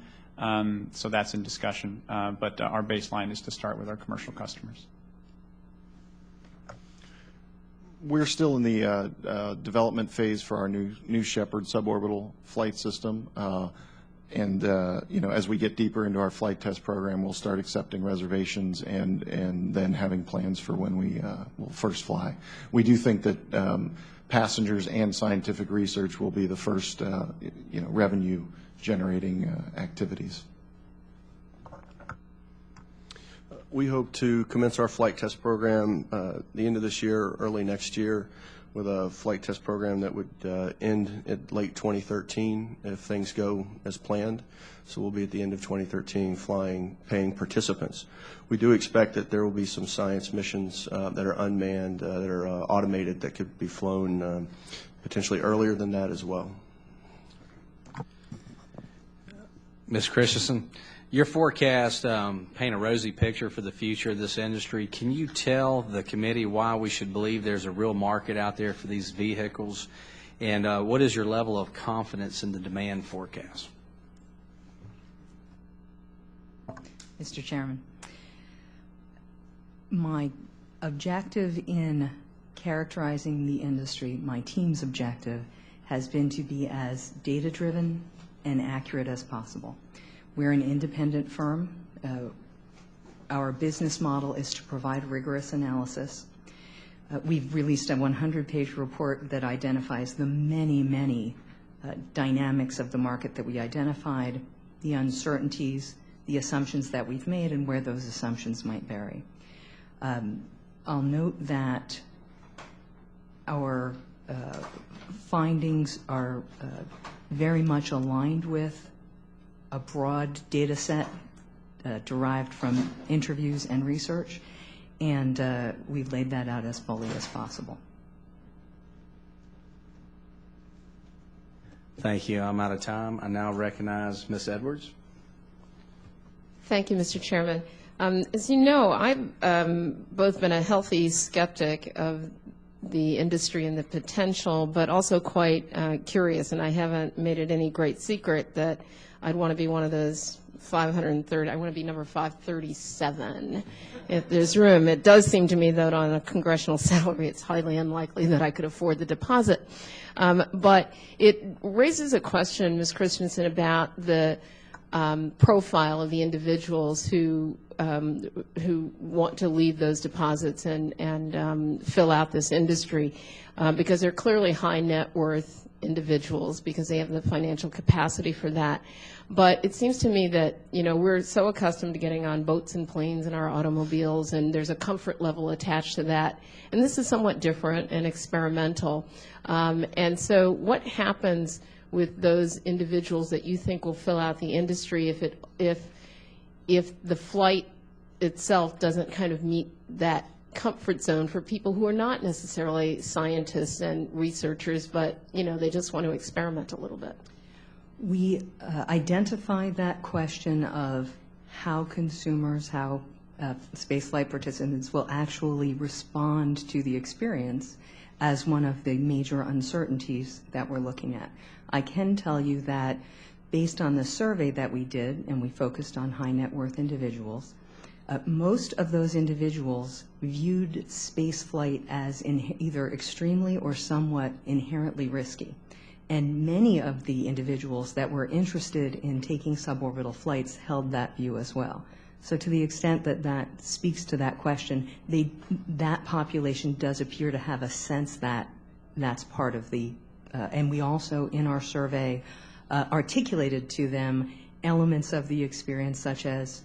So that's in discussion, but our baseline is to start with our commercial customers. We're still in the development phase for our new Shepherd suborbital flight system, and as we get deeper into our flight test program, we'll start accepting reservations and then having plans for when we will first fly. We do think that passengers and scientific research will be the first revenue generating activities. We hope to commence our flight test program the end of this year or early next year, with a flight test program that would end at late 2013 if things go as planned. So we'll be at the end of 2013 flying paying participants. We do expect that there will be some science missions that are unmanned, that are automated, that could be flown potentially earlier than that as well. Ms. Christensen, your forecast paint a rosy picture for the future of this industry. Can you tell the committee why we should believe there's a real market out there for these vehicles? And what is your level of confidence in the demand forecast? Mr. Chairman, my objective in characterizing the industry, my team's objective, has been to be as data-driven and accurate as possible. We're an independent firm. Our business model is to provide rigorous analysis. We've released a 100-page report that identifies the many dynamics of the market that we identified, the uncertainties, the assumptions that we've made, and where those assumptions might vary. I'll note that our findings are very much aligned with a broad data set derived from interviews and research, and we've laid that out as fully as possible. Thank you. I'm out of time. I now recognize Ms. Edwards. Thank you, Mr. Chairman. As you know, I've both been a healthy skeptic of the industry and the potential, but also quite curious, and I haven't made it any great secret that I'd want to be one of those 530. I want to be number 537 if there's room. It does seem to me that on a congressional salary, it's highly unlikely that I could afford the deposit. But it raises a question, Ms. Christensen, about the profile of the individuals who want to leave those deposits and fill out this industry, because they're clearly high net worth individuals because they have the financial capacity for that. But it seems to me that, we're so accustomed to getting on boats and planes in our automobiles, and there's a comfort level attached to that. And this is somewhat different and experimental. And so what happens with those individuals that you think will fill out the industry if the flight itself doesn't kind of meet that comfort zone for people who are not necessarily scientists and researchers, but they just want to experiment a little bit? We identified that question of how consumers, how spaceflight participants will actually respond to the experience as one of the major uncertainties that we're looking at. I can tell you that based on the survey that we did, and we focused on high net worth individuals, most of those individuals viewed spaceflight as either extremely or somewhat inherently risky. And many of the individuals that were interested in taking suborbital flights held that view as well. So to the extent that that speaks to that question, that population does appear to have a sense that that's part of the, and we also in our survey articulated to them elements of the experience such as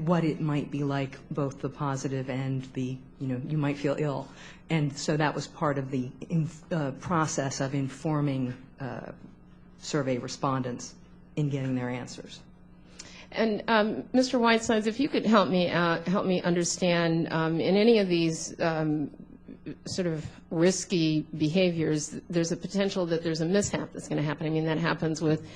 what it might be like, both the positive and the, you might feel ill. And so that was part of the process of informing survey respondents in getting their answers. And Mr. Whitesides, if you could help me understand in any of these sort of risky behaviors, there's a potential that there's a mishap that's going to happen. I mean, that happens with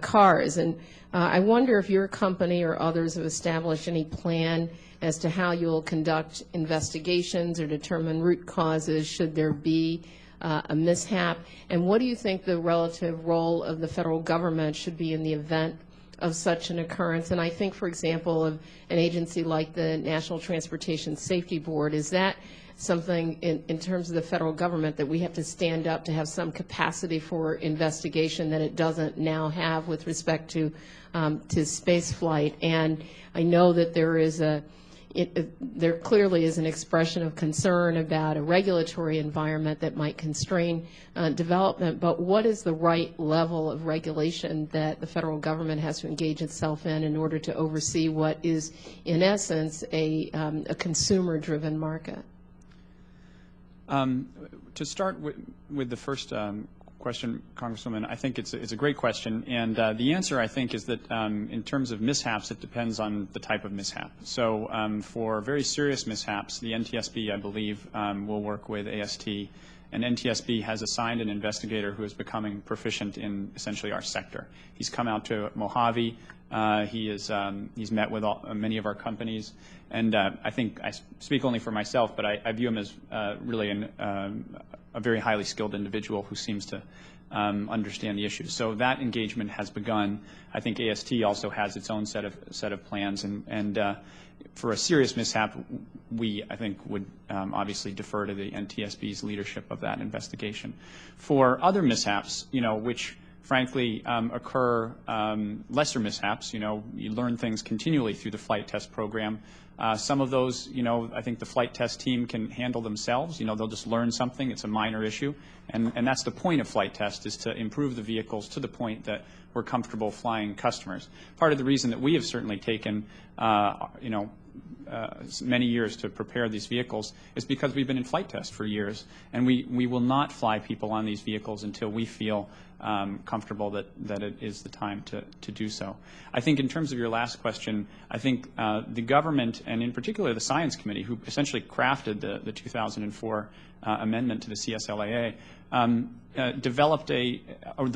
cars. And I wonder if your company or others have established any plan as to how you'll conduct investigations or determine root causes should there be a mishap. And what do you think the relative role of the federal government should be in the event of such an occurrence? And I think, for example, of an agency like the National Transportation Safety Board, is that something in terms of the federal government that we have to stand up to have some capacity for investigation that it doesn't now have with respect to space flight? And I know that there clearly is an expression of concern about a regulatory environment that might constrain development, but what is the right level of regulation that the federal government has to engage itself in order to oversee what is, in essence, a consumer-driven market? To start with the first question, Congresswoman, I think it's a great question, and the answer, I think, is that in terms of mishaps, it depends on the type of mishap. So for very serious mishaps, the NTSB, I believe, will work with AST, and NTSB has assigned an investigator who is becoming proficient in essentially our sector. He's come out to Mojave. He's met with many of our companies, and I think I speak only for myself, but I view him as really a very highly skilled individual who seems to understand the issues. So that engagement has begun. I think AST also has its own set of plans, and for a serious mishap, we, I think, would obviously defer to the NTSB's leadership of that investigation. For other mishaps, which frankly occur, lesser mishaps, you learn things continually through the flight test program. Some of those, I think the flight test team can handle themselves. They'll just learn something. It's a minor issue. And that's the point of flight test, is to improve the vehicles to the point that we're comfortable flying customers. Part of the reason that we have certainly taken, many years to prepare these vehicles is because we've been in flight test for years. And we will not fly people on these vehicles until we feel comfortable that it is the time to do so. I think in terms of your last question, I think the government, and in particular the Science Committee, who essentially crafted the 2004 amendment to the CSLAA, developed the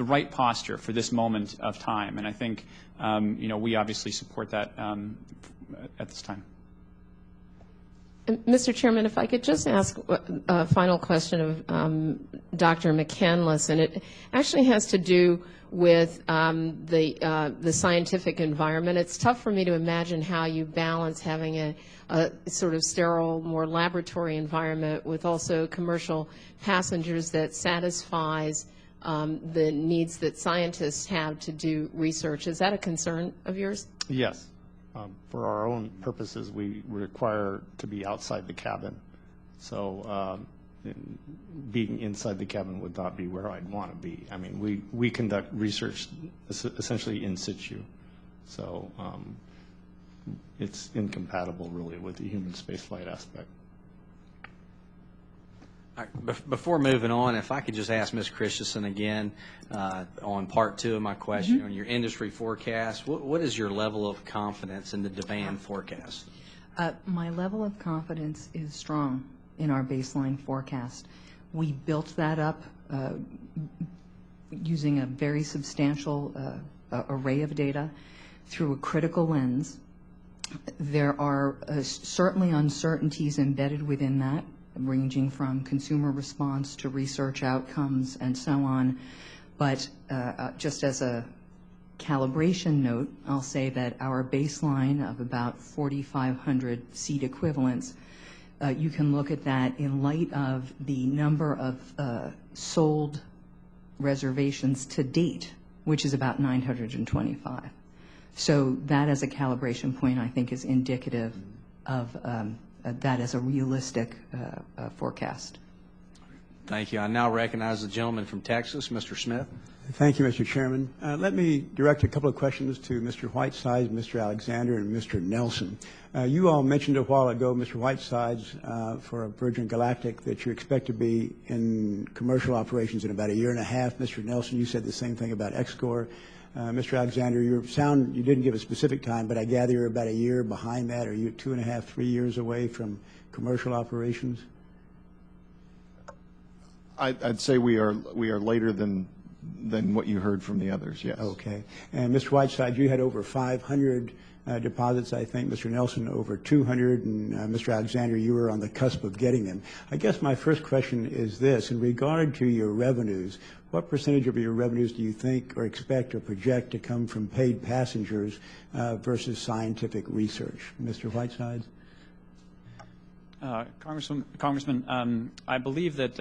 right posture for this moment of time. And I think we obviously support that at this time. Mr. Chairman, if I could just ask a final question of Dr. McCandless, and it actually has to do with the scientific environment. It's tough for me to imagine how you balance having a sort of sterile, more laboratory environment with also commercial passengers that satisfies the needs that scientists have to do research. Is that a concern of yours? Yes. For our own purposes, we require to be outside the cabin. So being inside the cabin would not be where I'd want to be. I mean, we conduct research essentially in situ. So it's incompatible, really, with the human spaceflight aspect. Before moving on, if I could just ask Ms. Christensen again on part 2 of my question on your industry forecast, what is your level of confidence in the demand forecast? My level of confidence is strong in our baseline forecast. We built that up using a very substantial array of data through a critical lens. There are certainly uncertainties embedded within that, ranging from consumer response to research outcomes and so on. But just as a calibration note, I'll say that our baseline of about 4,500 seat equivalents, you can look at that in light of the number of sold reservations to date, which is about 925. So that as a calibration point, I think, is indicative of that as a realistic forecast. Thank you. I now recognize the gentleman from Texas, Mr. Smith. Thank you, Mr. Chairman. Let me direct a couple of questions to Mr. Whitesides, Mr. Alexander, and Mr. Nelson. You all mentioned a while ago, Mr. Whitesides, for Virgin Galactic, that you expect to be in commercial operations in about a year and a half. Mr. Nelson, you said the same thing about X-Corps. Mr. Alexander, you didn't give a specific time, but I gather you're about a year behind that. Are you 2.5, 3 years away from commercial operations? I'd say we are later than what you heard from the others, yes. Okay. And Mr. Whiteside, you had over 500 deposits, I think. Mr. Nelson, over 200. And Mr. Alexander, you were on the cusp of getting them. I guess my first question is this. In regard to your revenues, what percentage of your revenues do you think or expect or project to come from paid passengers versus scientific research? Mr. Whiteside? Congressman, I believe that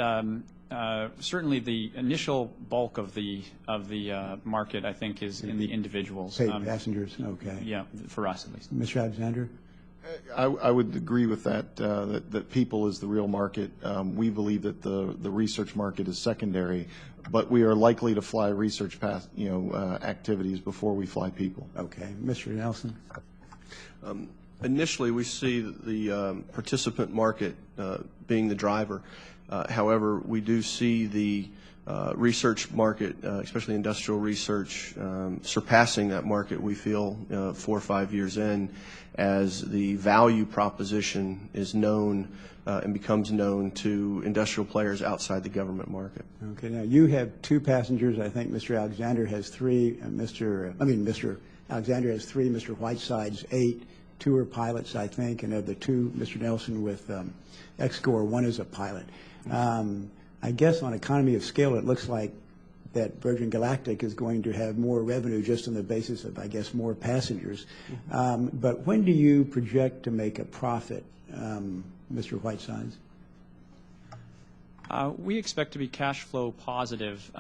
certainly the initial bulk of the market, I think, is in the individuals. Paid passengers, okay. Yeah, for us at least. Mr. Alexander? I would agree with that, that people is the real market. We believe that the research market is secondary, but we are likely to fly research activities before we fly people. Okay. Mr. Nelson? Initially, we see the participant market being the driver. However, we do see the research market, especially industrial research, surpassing that market, we feel, 4 or 5 years in, as the value proposition is known and becomes known to industrial players outside the government market. Okay. Now, you have 2 passengers. I think Mr. Alexander has 3. Mr. Alexander has 3. Mr. Whiteside's 8. 2 are pilots, I think, and of the 2, Mr. Nelson with X-Corps, 1 is a pilot. I guess on economy of scale, it looks like that Virgin Galactic is going to have more revenue just on the basis of, I guess, more passengers. But when do you project to make a profit, Mr. Whitesides? We expect to be cash flow positive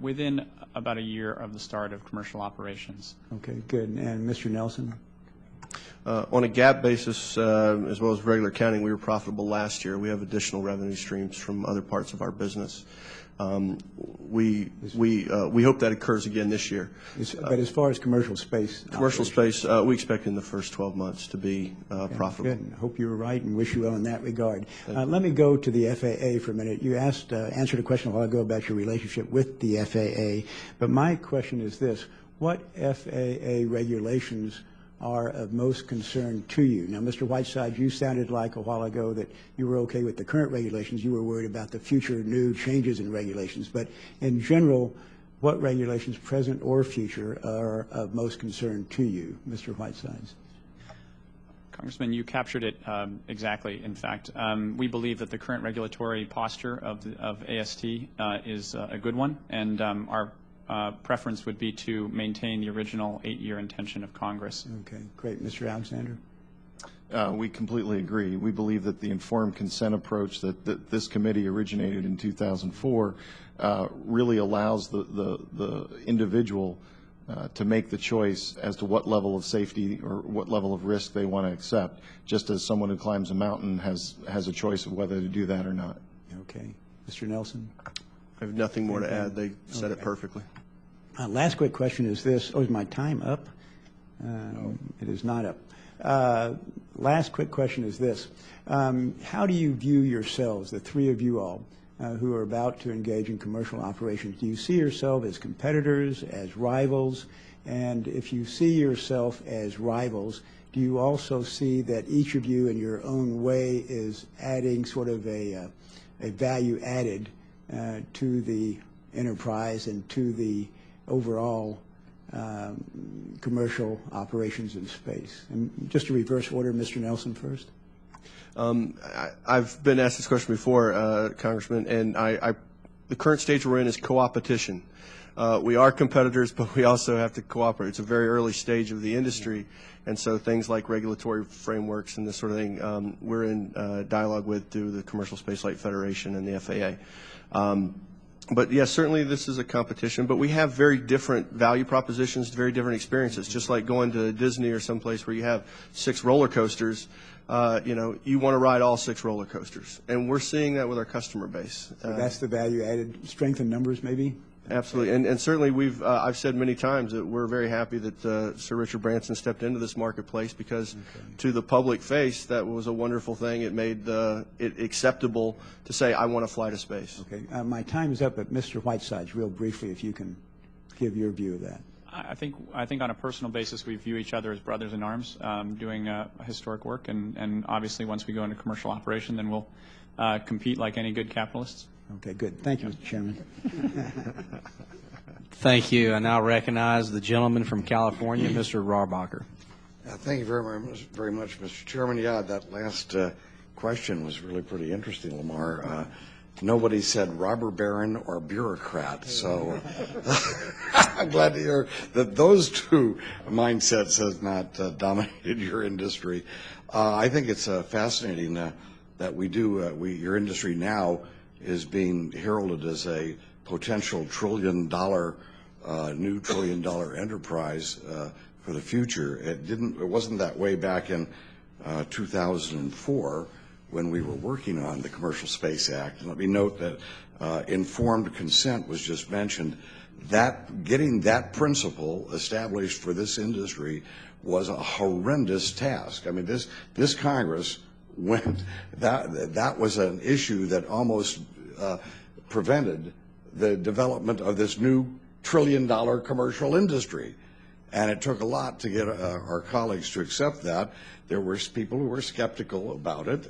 within about a year of the start of commercial operations. Okay, good. And Mr. Nelson? On a GAAP basis, as well as regular accounting, we were profitable last year. We have additional revenue streams from other parts of our business. We hope that occurs again this year. But as far as commercial space? Commercial space, we expect in the first 12 months to be profitable. Good. I hope you were right and wish you well in that regard. Let me go to the FAA for a minute. You answered a question a while ago about your relationship with the FAA, but my question is this. What FAA regulations are of most concern to you? Now, Mr. Whiteside, you sounded like a while ago that you were okay with the current regulations. You were worried about the future new changes in regulations. But in general, what regulations, present or future, are of most concern to you, Mr. Whitesides? Congressman, you captured it exactly. In fact, we believe that the current regulatory posture of AST is a good one, and our preference would be to maintain the original 8-year intention of Congress. Okay, great. Mr. Alexander? We completely agree. We believe that the informed consent approach that this committee originated in 2004 really allows the individual to make the choice as to what level of safety or what level of risk they want to accept, just as someone who climbs a mountain has a choice of whether to do that or not. Okay. Mr. Nelson? I have nothing more to add. They said it perfectly. Last quick question is this. Oh, is my time up? It is not up. Last quick question is this. How do you view yourselves, the three of you all, who are about to engage in commercial operations? Do you see yourself as competitors, as rivals? And if you see yourself as rivals, do you also see that each of you in your own way is adding sort of a value added to the enterprise and to the overall commercial operations in space? And just to reverse order, Mr. Nelson first. I've been asked this question before, Congressman, and the current stage we're in is co-opetition. We are competitors, but we also have to cooperate. It's a very early stage of the industry, and so things like regulatory frameworks and this sort of thing, we're in dialogue with through the Commercial Spaceflight Federation and the FAA. But yes, certainly this is a competition, but we have very different value propositions, very different experiences. Just like going to Disney or someplace where you have 6 roller coasters, you want to ride all 6 roller coasters, and we're seeing that with our customer base. So that's the value added, strength in numbers, maybe. Absolutely, and certainly I've said many times that we're very happy that Sir Richard Branson stepped into this marketplace because to the public face, that was a wonderful thing. It made it acceptable to say, I want to fly to space. Okay, my time is up, but Mr. Whitesides, real briefly, if you can give your view of that. I think on a personal basis, we view each other as brothers in arms, doing historic work, and obviously once we go into commercial operation, then we'll compete like any good capitalists. Okay, good. Thank you, Mr. Chairman. Thank you. I now recognize the gentleman from California, Mr. Rohrbacher. Thank you very much, Mr. Chairman. Yeah, that last question was really pretty interesting, Lamar. Nobody said robber baron or bureaucrat, so I'm glad to hear that those two mindsets has not dominated your industry. I think it's fascinating that your industry now is being heralded as a potential $1 trillion, new $1 trillion enterprise for the future. It wasn't that way back in 2004 when we were working on the Commercial Space Act. And let me note that informed consent was just mentioned. That getting that principle established for this industry was a horrendous task. I mean, this Congress that was an issue that almost prevented the development of this new $1 trillion commercial industry. And it took a lot to get our colleagues to accept that. There were people who were skeptical about it.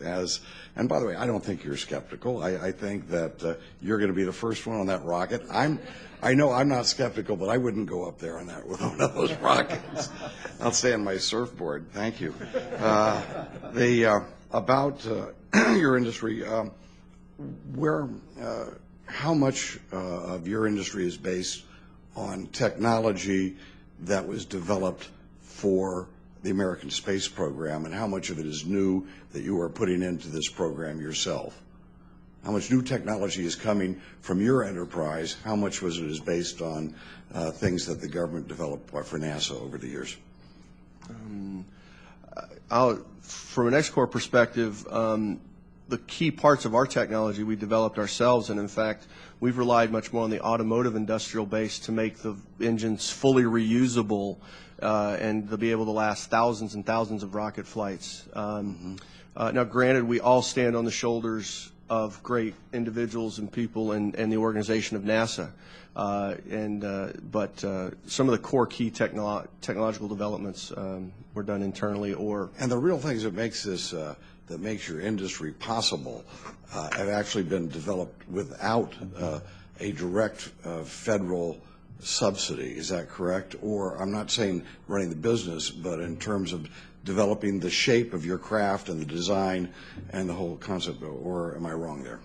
And by the way, I don't think you're skeptical. I think that you're going to be the first one on that rocket. I know I'm not skeptical, but I wouldn't go up there on that with one of those rockets. I'll stay on my surfboard. Thank you. About your industry, how much of your industry is based on technology that was developed for the American space program, and how much of it is new that you are putting into this program yourself? How much new technology is coming from your enterprise? How much was it is based on things that the government developed for NASA over the years? From an X-Corps perspective, the key parts of our technology we developed ourselves, and in fact, we've relied much more on the automotive industrial base to make the engines fully reusable and to be able to last thousands and thousands of rocket flights. Now, granted, we all stand on the shoulders of great individuals and people and the organization of NASA, but some of the core key technological developments were done internally And the real things that makes this that makes your industry possible have actually been developed without a direct federal subsidy. Is that correct? Or I'm not saying running the business, but in terms of developing the shape of your craft and the design and the whole concept, or am I wrong there?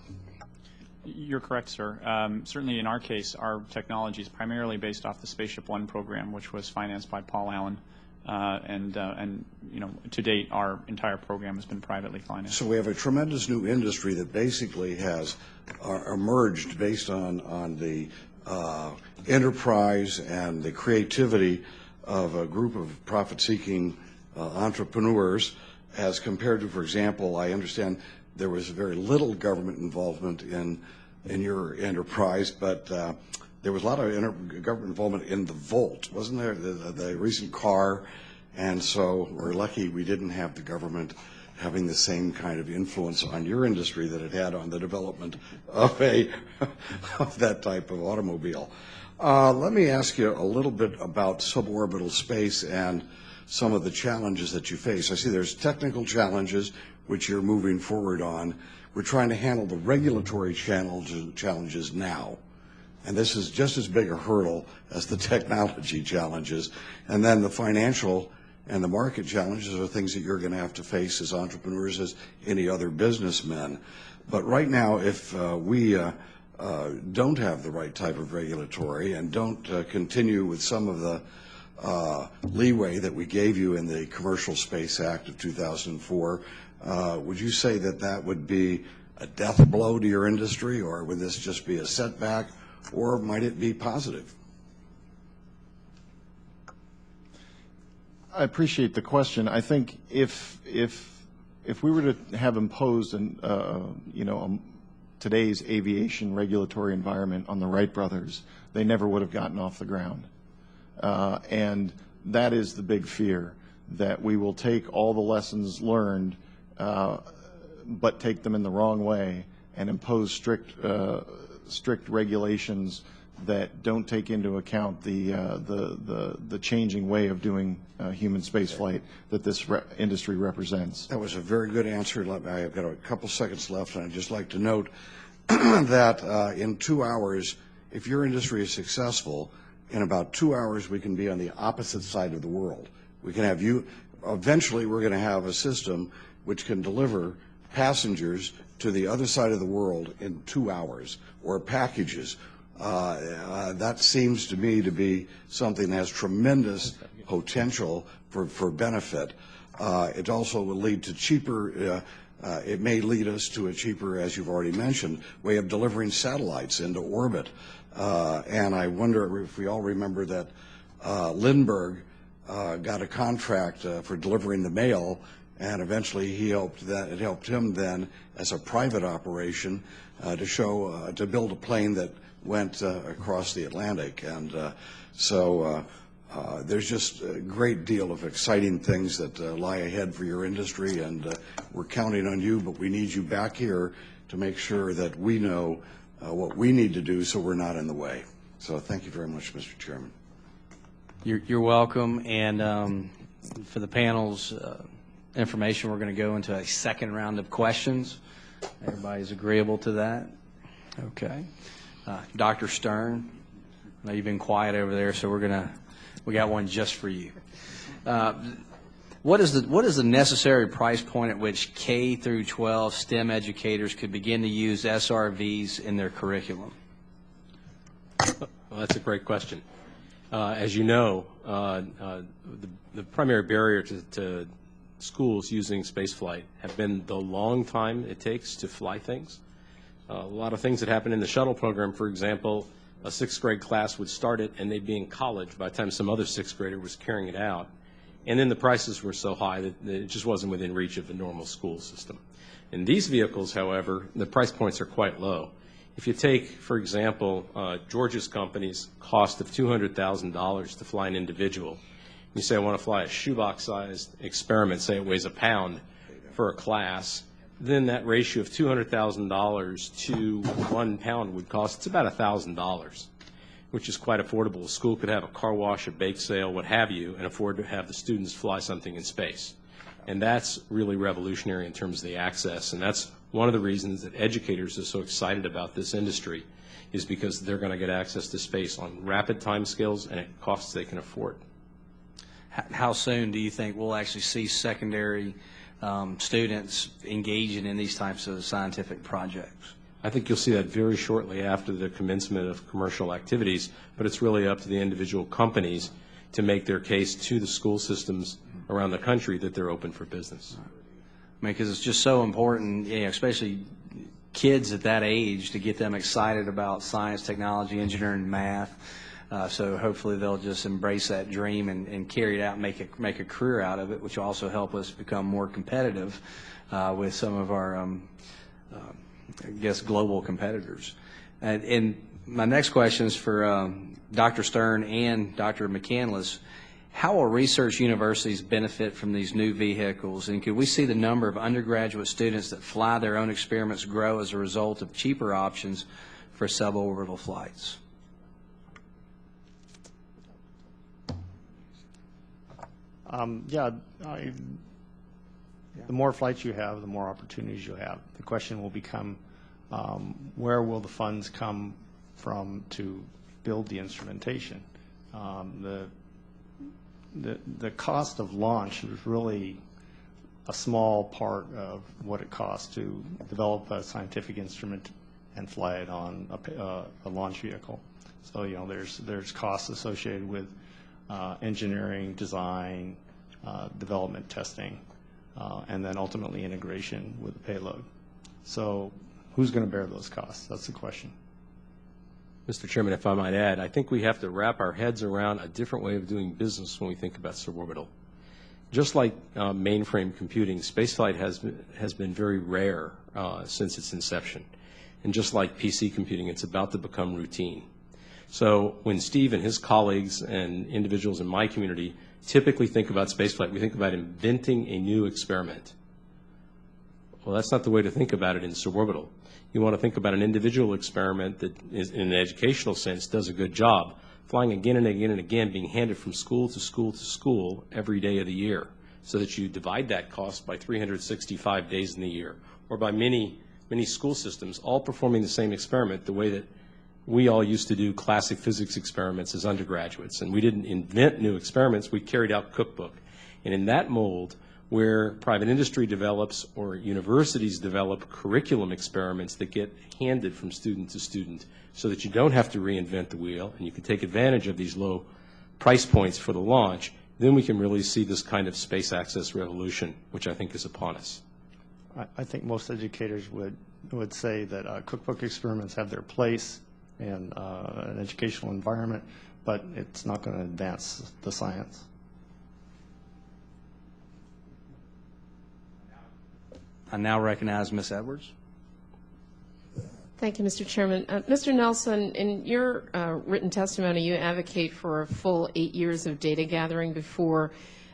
You're correct, sir. Certainly in our case, our technology is primarily based off the Spaceship One program, which was financed by Paul Allen. And to date, our entire program has been privately financed. So we have a tremendous new industry that basically has emerged based on the enterprise and the creativity of a group of profit-seeking entrepreneurs, as compared to, for example, I understand there was very little government involvement in your enterprise, but there was a lot of government involvement in the Volt, wasn't there? The recent car And so we're lucky we didn't have the government having the same kind of influence on your industry that it had on the development of of that type of automobile. Let me ask you a little bit about suborbital space and some of the challenges that you face. I see there's technical challenges which you're moving forward on. We're trying to handle the regulatory challenges now. And this is just as big a hurdle as the technology challenges. And then the financial and the market challenges are things that you're going to have to face as entrepreneurs, as any other businessmen. But right now, if we don't have the right type of regulatory and don't continue with some of the leeway that we gave you in the Commercial Space Act of 2004, would you say that that would be a death blow to your industry, or would this just be a setback, or might it be positive? I appreciate the question. I think if we were to have imposed today's aviation regulatory environment on the Wright brothers, they never would have gotten off the ground. And that is the big fear, that we will take all the lessons learned, but take them in the wrong way and impose strict regulations that don't take into account the changing way of doing human spaceflight that this industry represents. That was a very good answer. I've got a couple seconds left, and I'd just like to note that in 2 hours, if your industry is successful, in about 2 hours we can be on the opposite side of the world. We can have you, eventually we're going to have a system which can deliver passengers to the other side of the world in 2 hours, or packages. That seems to me to be something that has tremendous potential for benefit. It also will lead to cheaper, it may lead us to a cheaper, as you've already mentioned, way of delivering satellites into orbit. And I wonder if we all remember that Lindbergh got a contract for delivering the mail, and eventually it helped him then as a private operation to build a plane that went across the Atlantic. And so there's just a great deal of exciting things that lie ahead for your industry, and we're counting on you, but we need you back here to make sure that we know what we need to do so we're not in the way. So thank you very much, Mr. Chairman. You're welcome. And for the panel's information, we're going to go into a second round of questions. Everybody's agreeable to that? Okay. Dr. Stern, I know you've been quiet over there, so we got one just for you. What is the necessary price point at which K through 12 STEM educators could begin to use SRVs in their curriculum? Well, that's a great question. As you know, the primary barrier to schools using spaceflight have been the long time it takes to fly things. A lot of things that happen in the shuttle program, for example, a sixth grade class would start it and they'd be in college by the time some other sixth grader was carrying it out. And then the prices were so high that it just wasn't within reach of the normal school system. In these vehicles, however, the price points are quite low. If you take, for example, George's company's cost of $200,000 to fly an individual, you say I want to fly a shoebox-sized experiment, say it weighs a pound for a class, then that ratio of $200,000 to 1 pound would cost, it's about $1,000, which is quite affordable. A school could have a car wash, a bake sale, what have you, and afford to have the students fly something in space. And that's really revolutionary in terms of the access, and that's one of the reasons that educators are so excited about this industry, is because they're going to get access to space on rapid timescales and at costs they can afford. How soon do you think we'll actually see secondary students engaging in these types of scientific projects? I think you'll see that very shortly after the commencement of commercial activities, but it's really up to the individual companies to make their case to the school systems around the country that they're open for business. I mean, because it's just so important, especially kids at that age, to get them excited about science, technology, engineering, math. So hopefully they'll just embrace that dream and carry it out and make a career out of it, which will also help us become more competitive with some of our, I guess, global competitors. And my next question is for Dr. Stern and Dr. McCandless. How will research universities benefit from these new vehicles, and could we see the number of undergraduate students that fly their own experiments grow as a result of cheaper options for suborbital flights? The more flights you have, the more opportunities you have. The question will become, where will the funds come from to build the instrumentation? The cost of launch is really a small part of what it costs to develop a scientific instrument and fly it on a launch vehicle. So, you know, there's costs associated with engineering, design, development, testing, and then ultimately integration with the payload. So who's going to bear those costs? That's the question. Mr. Chairman, if I might add, I think we have to wrap our heads around a different way of doing business when we think about suborbital. Just like mainframe computing, spaceflight has been very rare since its inception. And just like PC computing, it's about to become routine. So when Steve and his colleagues and individuals in my community typically think about spaceflight, we think about inventing a new experiment. Well, that's not the way to think about it in suborbital. You want to think about an individual experiment that, is, in an educational sense, does a good job, flying again and again and again, being handed from school to school to school every day of the year, so that you divide that cost by 365 days in the year, or by many school systems, all performing the same experiment the way that we all used to do classic physics experiments as undergraduates. And we didn't invent new experiments, we carried out cookbook. And in that mold, where private industry develops or universities develop curriculum experiments that get handed from student to student so that you don't have to reinvent the wheel and you can take advantage of these low price points for the launch, then we can really see this kind of space access revolution, which I think is upon us. I think most educators would say that cookbook experiments have their place in an educational environment, but it's not going to advance the science. I now recognize Ms. Edwards. Thank you, Mr. Chairman. Mr. Nelson, in your written testimony, you advocate for a full 8 years of data gathering before,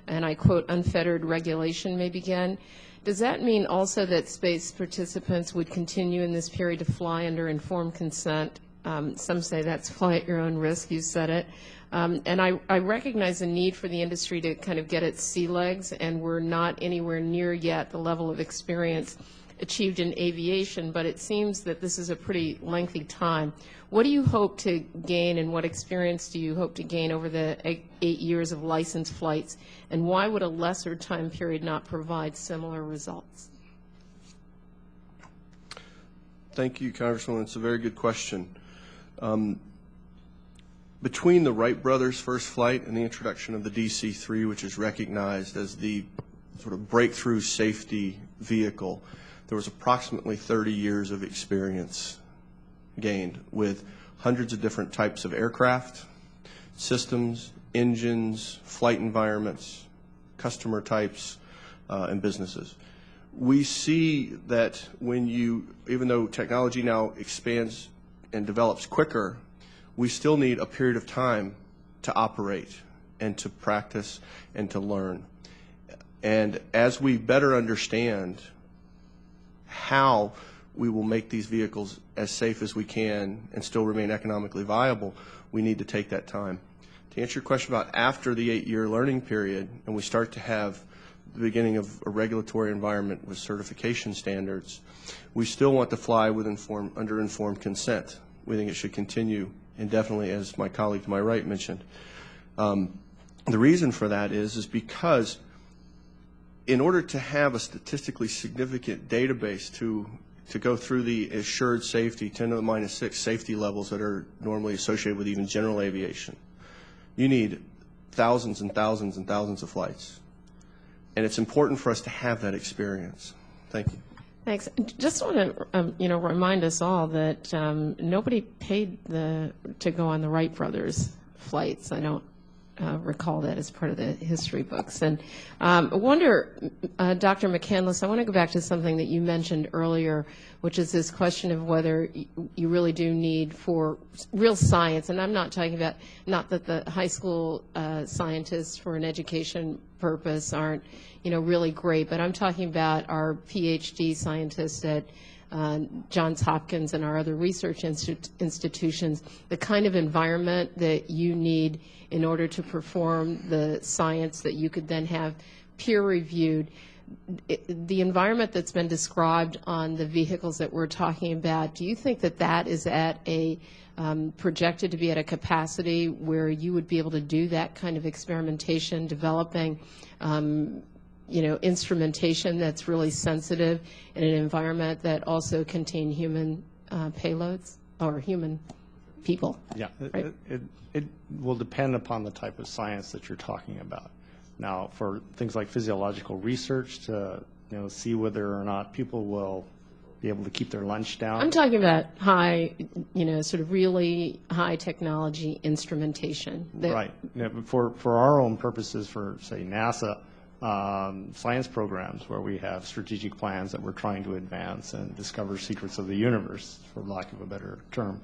and I quote, unfettered regulation may begin. Does that mean also that space participants would continue in this period to fly under informed consent? Some say that's fly at your own risk, you said it. And I recognize the need for the industry to kind of get its sea legs, and we're not anywhere near yet the level of experience achieved in aviation, but it seems that this is a pretty lengthy time. What do you hope to gain, and what experience do you hope to gain over the 8 years of licensed flights, and why would a lesser time period not provide similar results? Thank you, Congresswoman. It's a very good question. Between the Wright brothers' first flight and the introduction of the DC-3, which is recognized as the sort of breakthrough safety vehicle, there was approximately 30 years of experience gained with hundreds of different types of aircraft, systems, engines, flight environments, customer types, and businesses. We see that when even though technology now expands and develops quicker, we still need a period of time to operate and to practice and to learn. And as we better understand how we will make these vehicles as safe as we can and still remain economically viable, we need to take that time. To answer your question about after the 8-year learning period, and we start to have the beginning of a regulatory environment with certification standards, we still want to fly with under informed consent. We think it should continue indefinitely, as my colleague to my right mentioned. The reason for that is because in order to have a statistically significant database to go through the assured safety, 10 to the minus 6 safety levels that are normally associated with even general aviation, you need thousands and thousands and thousands of flights. And it's important for us to have that experience. Thank you. Thanks. Just want to, remind us all that nobody paid to go on the Wright brothers flights. I recall that as part of the history books. And I wonder, Dr. McCandless, I want to go back to something that you mentioned earlier, which is this question of whether you really do need for real science. And I'm not talking about, not that the high school scientists for an education purpose aren't, really great, but I'm talking about our PhD scientists at Johns Hopkins and our other research institutions, the kind of environment that you need in order to perform the science that you could then have peer-reviewed. The environment that's been described on the vehicles that we're talking about, do you think that that is at a projected to be at a capacity where you would be able to do that kind of experimentation, developing instrumentation that's really sensitive in an environment that also contain human payloads or human people? Yeah, right? It will depend upon the type of science that you're talking about. Now, for things like physiological research to see whether or not people will be able to keep their lunch down. I'm talking about high, sort of really high technology instrumentation. Right. For our own purposes, for say NASA, science programs where we have strategic plans that we're trying to advance and discover secrets of the universe, for lack of a better term,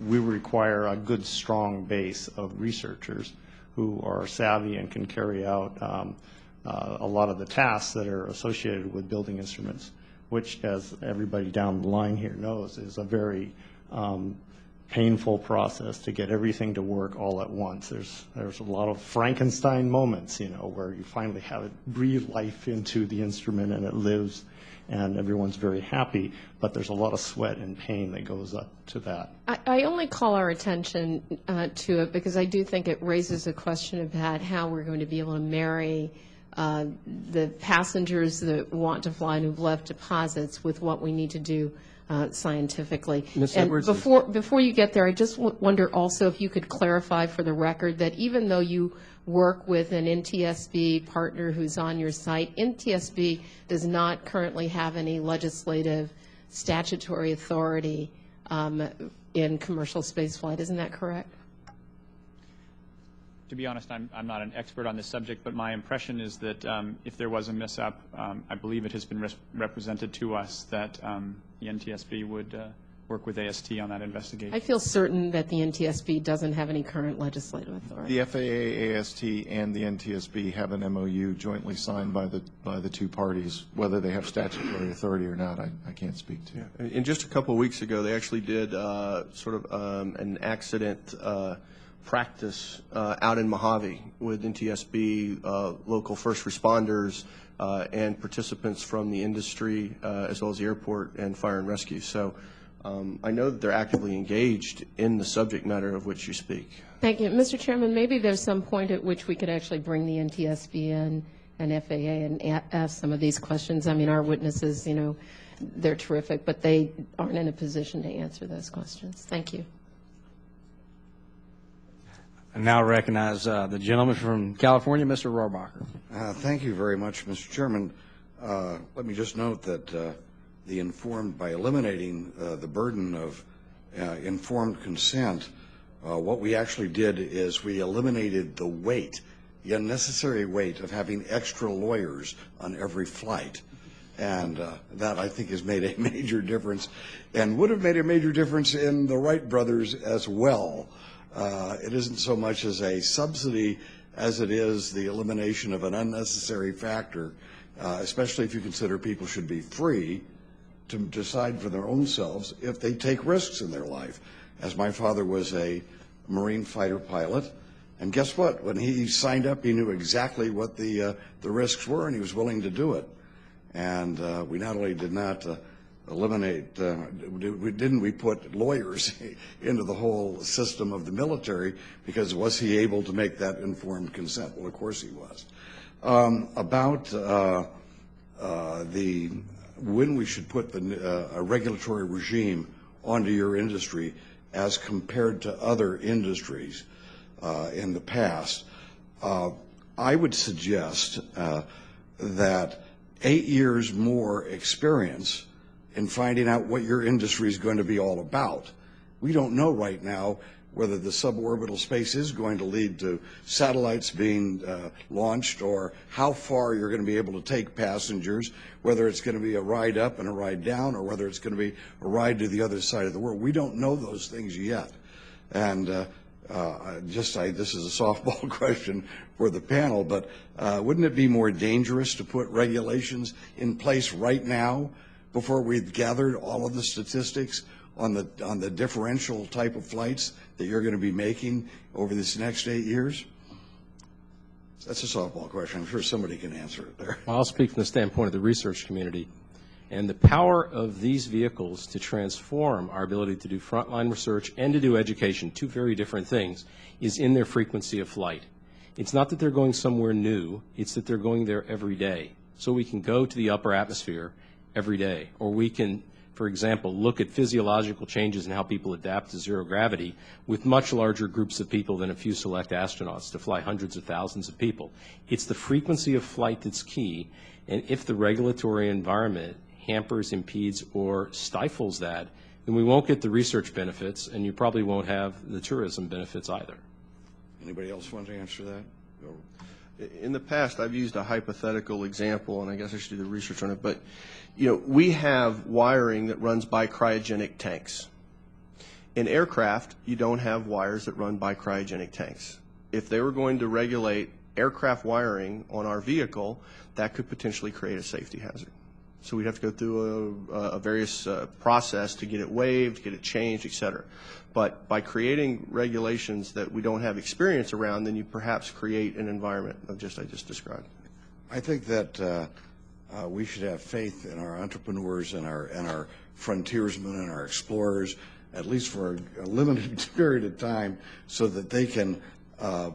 we require a good, strong base of researchers who are savvy and can carry out a lot of the tasks that are associated with building instruments, which, as everybody down the line here knows, is a very painful process to get everything to work all at once. There's a lot of Frankenstein moments, where you finally have it breathe life into the instrument and it lives and everyone's very happy, but there's a lot of sweat and pain that goes up to that. I only call our attention to it because I do think it raises a question about how we're going to be able to marry the passengers that want to fly and who've left deposits with what we need to do scientifically. Ms. And Edwards, before you get there, I just wonder also if you could clarify for the record that even though you work with an NTSB partner who's on your site, NTSB does not currently have any legislative statutory authority in commercial spaceflight. Isn't that correct? To be honest, I'm not an expert on this subject, but my impression is that if there was a mishap, I believe it has been represented to us that the NTSB would work with AST on that investigation. I feel certain that the NTSB doesn't have any current legislative authority. The FAA, AST, and the NTSB have an MOU jointly signed by the two parties. Whether they have statutory authority or not, I can't speak to. Yeah. And just a couple of weeks ago, they actually did sort of an accident practice out in Mojave with NTSB, local first responders, and participants from the industry, as well as the airport and fire and rescue. So I know that they're actively engaged in the subject matter of which you speak. Thank you. Mr. Chairman, maybe there's some point at which we could actually bring the NTSB in and FAA and ask some of these questions. I mean, our witnesses, they're terrific, but they aren't in a position to answer those questions. Thank you. I now recognize the gentleman from California, Mr. Rohrabacher. Thank you very much, Mr. Chairman. Let me just note that by eliminating the burden of informed consent, what we actually did is we eliminated the weight, the unnecessary weight of having extra lawyers on every flight. And that, I think, has made a major difference and would have made a major difference in the Wright brothers as well. It isn't so much as a subsidy as it is the elimination of an unnecessary factor, especially if you consider people should be free to decide for their own selves if they take risks in their life. As my father was a Marine fighter pilot, and guess what? When he signed up, he knew exactly what the risks were, and he was willing to do it. And we not only did not eliminate, we put lawyers into the whole system of the military, because was he able to make that informed consent? Well, of course he was. When we should put a regulatory regime onto your industry as compared to other industries in the past, I would suggest that 8 years more experience in finding out what your industry is going to be all about. We don't know right now whether the suborbital space is going to lead to satellites being launched, or how far you're going to be able to take passengers, whether it's going to be a ride up and a ride down, or whether it's going to be a ride to the other side of the world. We don't know those things yet. And this is a softball question for the panel, but wouldn't it be more dangerous to put regulations in place right now before we've gathered all of the statistics on the differential type of flights that you're going to be making over this next 8 years? That's a softball question. I'm sure somebody can answer it there. Well, I'll speak from the standpoint of the research community. And the power of these vehicles to transform our ability to do frontline research and to do education, two very different things, is in their frequency of flight. It's not that they're going somewhere new, it's that they're going there every day. So we can go to the upper atmosphere every day, or we can, for example, look at physiological changes in how people adapt to zero gravity with much larger groups of people than a few select astronauts to fly hundreds of thousands of people. It's the frequency of flight that's key, and if the regulatory environment hampers, impedes, or stifles that, then we won't get the research benefits, and you probably won't have the tourism benefits either. Anybody else want to answer that? In the past, I've used a hypothetical example, and I guess I should do the research on it, but we have wiring that runs by cryogenic tanks. In aircraft, you don't have wires that run by cryogenic tanks. If they were going to regulate aircraft wiring on our vehicle, that could potentially create a safety hazard. So we'd have to go through a various process to get it waived, get it changed, et cetera. But by creating regulations that we don't have experience around, then you perhaps create an environment of I just described. I think that we should have faith in our entrepreneurs and our frontiersmen and our explorers, at least for a limited period of time, so that they can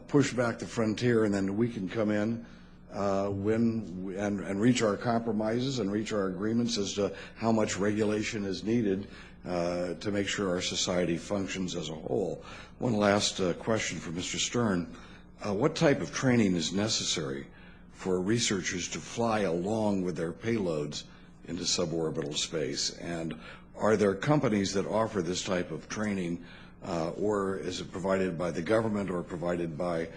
push back the frontier, and then we can come in and reach our compromises and reach our agreements as to how much regulation is needed to make sure our society functions as a whole. One last question for Mr. Stern. What type of training is necessary for researchers to fly along with their payloads into suborbital space? And are there companies that offer this type of training, or is it provided by the government or provided by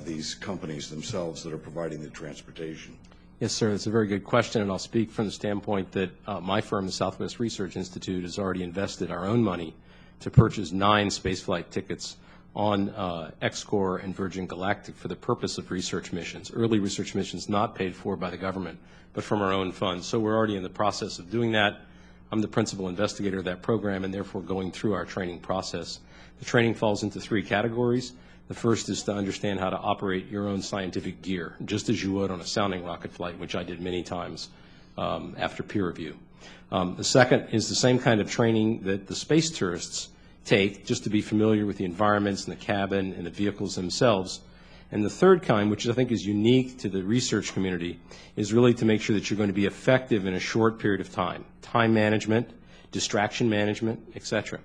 these companies themselves that are providing the transportation? Yes, sir. That's a very good question, and I'll speak from the standpoint that my firm, the Southwest Research Institute, has already invested our own money to purchase 9 spaceflight tickets on XCOR and Virgin Galactic for the purpose of research missions, early research missions not paid for by the government, but from our own funds. So we're already in the process of doing that. I'm the principal investigator of that program and therefore going through our training process. The training falls into 3 categories. The first is to understand how to operate your own scientific gear, just as you would on a sounding rocket flight, which I did many times after peer review. The second is the same kind of training that the space tourists take, just to be familiar with the environments and the cabin and the vehicles themselves. And the third kind, which I think is unique to the research community, is really to make sure that you're going to be effective in a short period of time. Time management, distraction management, et cetera.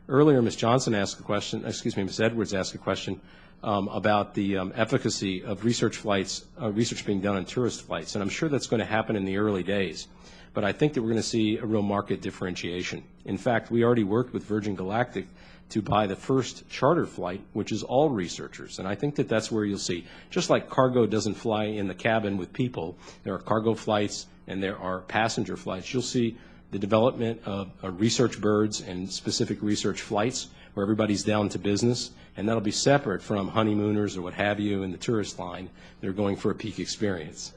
Earlier, Ms. Johnson asked a question, Ms. Edwards asked a question about the efficacy of research flights, research being done on tourist flights. And I'm sure that's going to happen in the early days. But I think that we're going to see a real market differentiation. In fact, we already worked with Virgin Galactic to buy the first charter flight, which is all researchers. And I think that that's where you'll see, just like cargo doesn't fly in the cabin with people, there are cargo flights and there are passenger flights. You'll see the development of research birds and specific research flights where everybody's down to business, and that'll be separate from honeymooners or what have you in the tourist line that are going for a peak experience.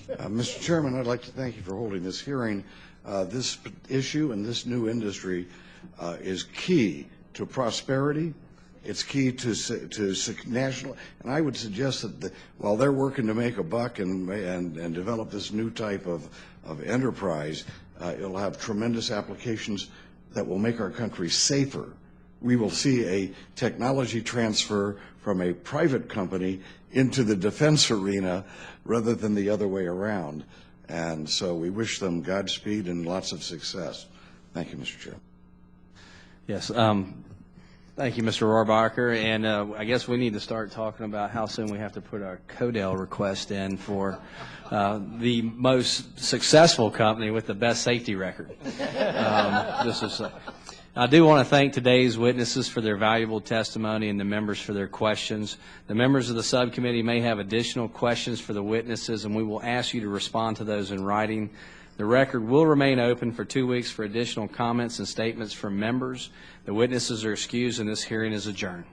Mr. Chairman, I'd like to thank you for holding this hearing. This issue and this new industry is key to prosperity. It's key to national, and I would suggest that while they're working to make a buck and develop this new type of enterprise, it'll have tremendous applications that will make our country safer. We will see a technology transfer from a private company into the defense arena rather than the other way around. And so we wish them Godspeed and lots of success. Thank you, Mr. Chair. Yes. Thank you, Mr. Rohrbacher. And I guess we need to start talking about how soon we have to put our CODEL request in for the most successful company with the best safety record. I do want to thank today's witnesses for their valuable testimony and the members for their questions. The members of the subcommittee may have additional questions for the witnesses, and we will ask you to respond to those in writing. The record will remain open for 2 weeks for additional comments and statements from members. The witnesses are excused, and this hearing is adjourned.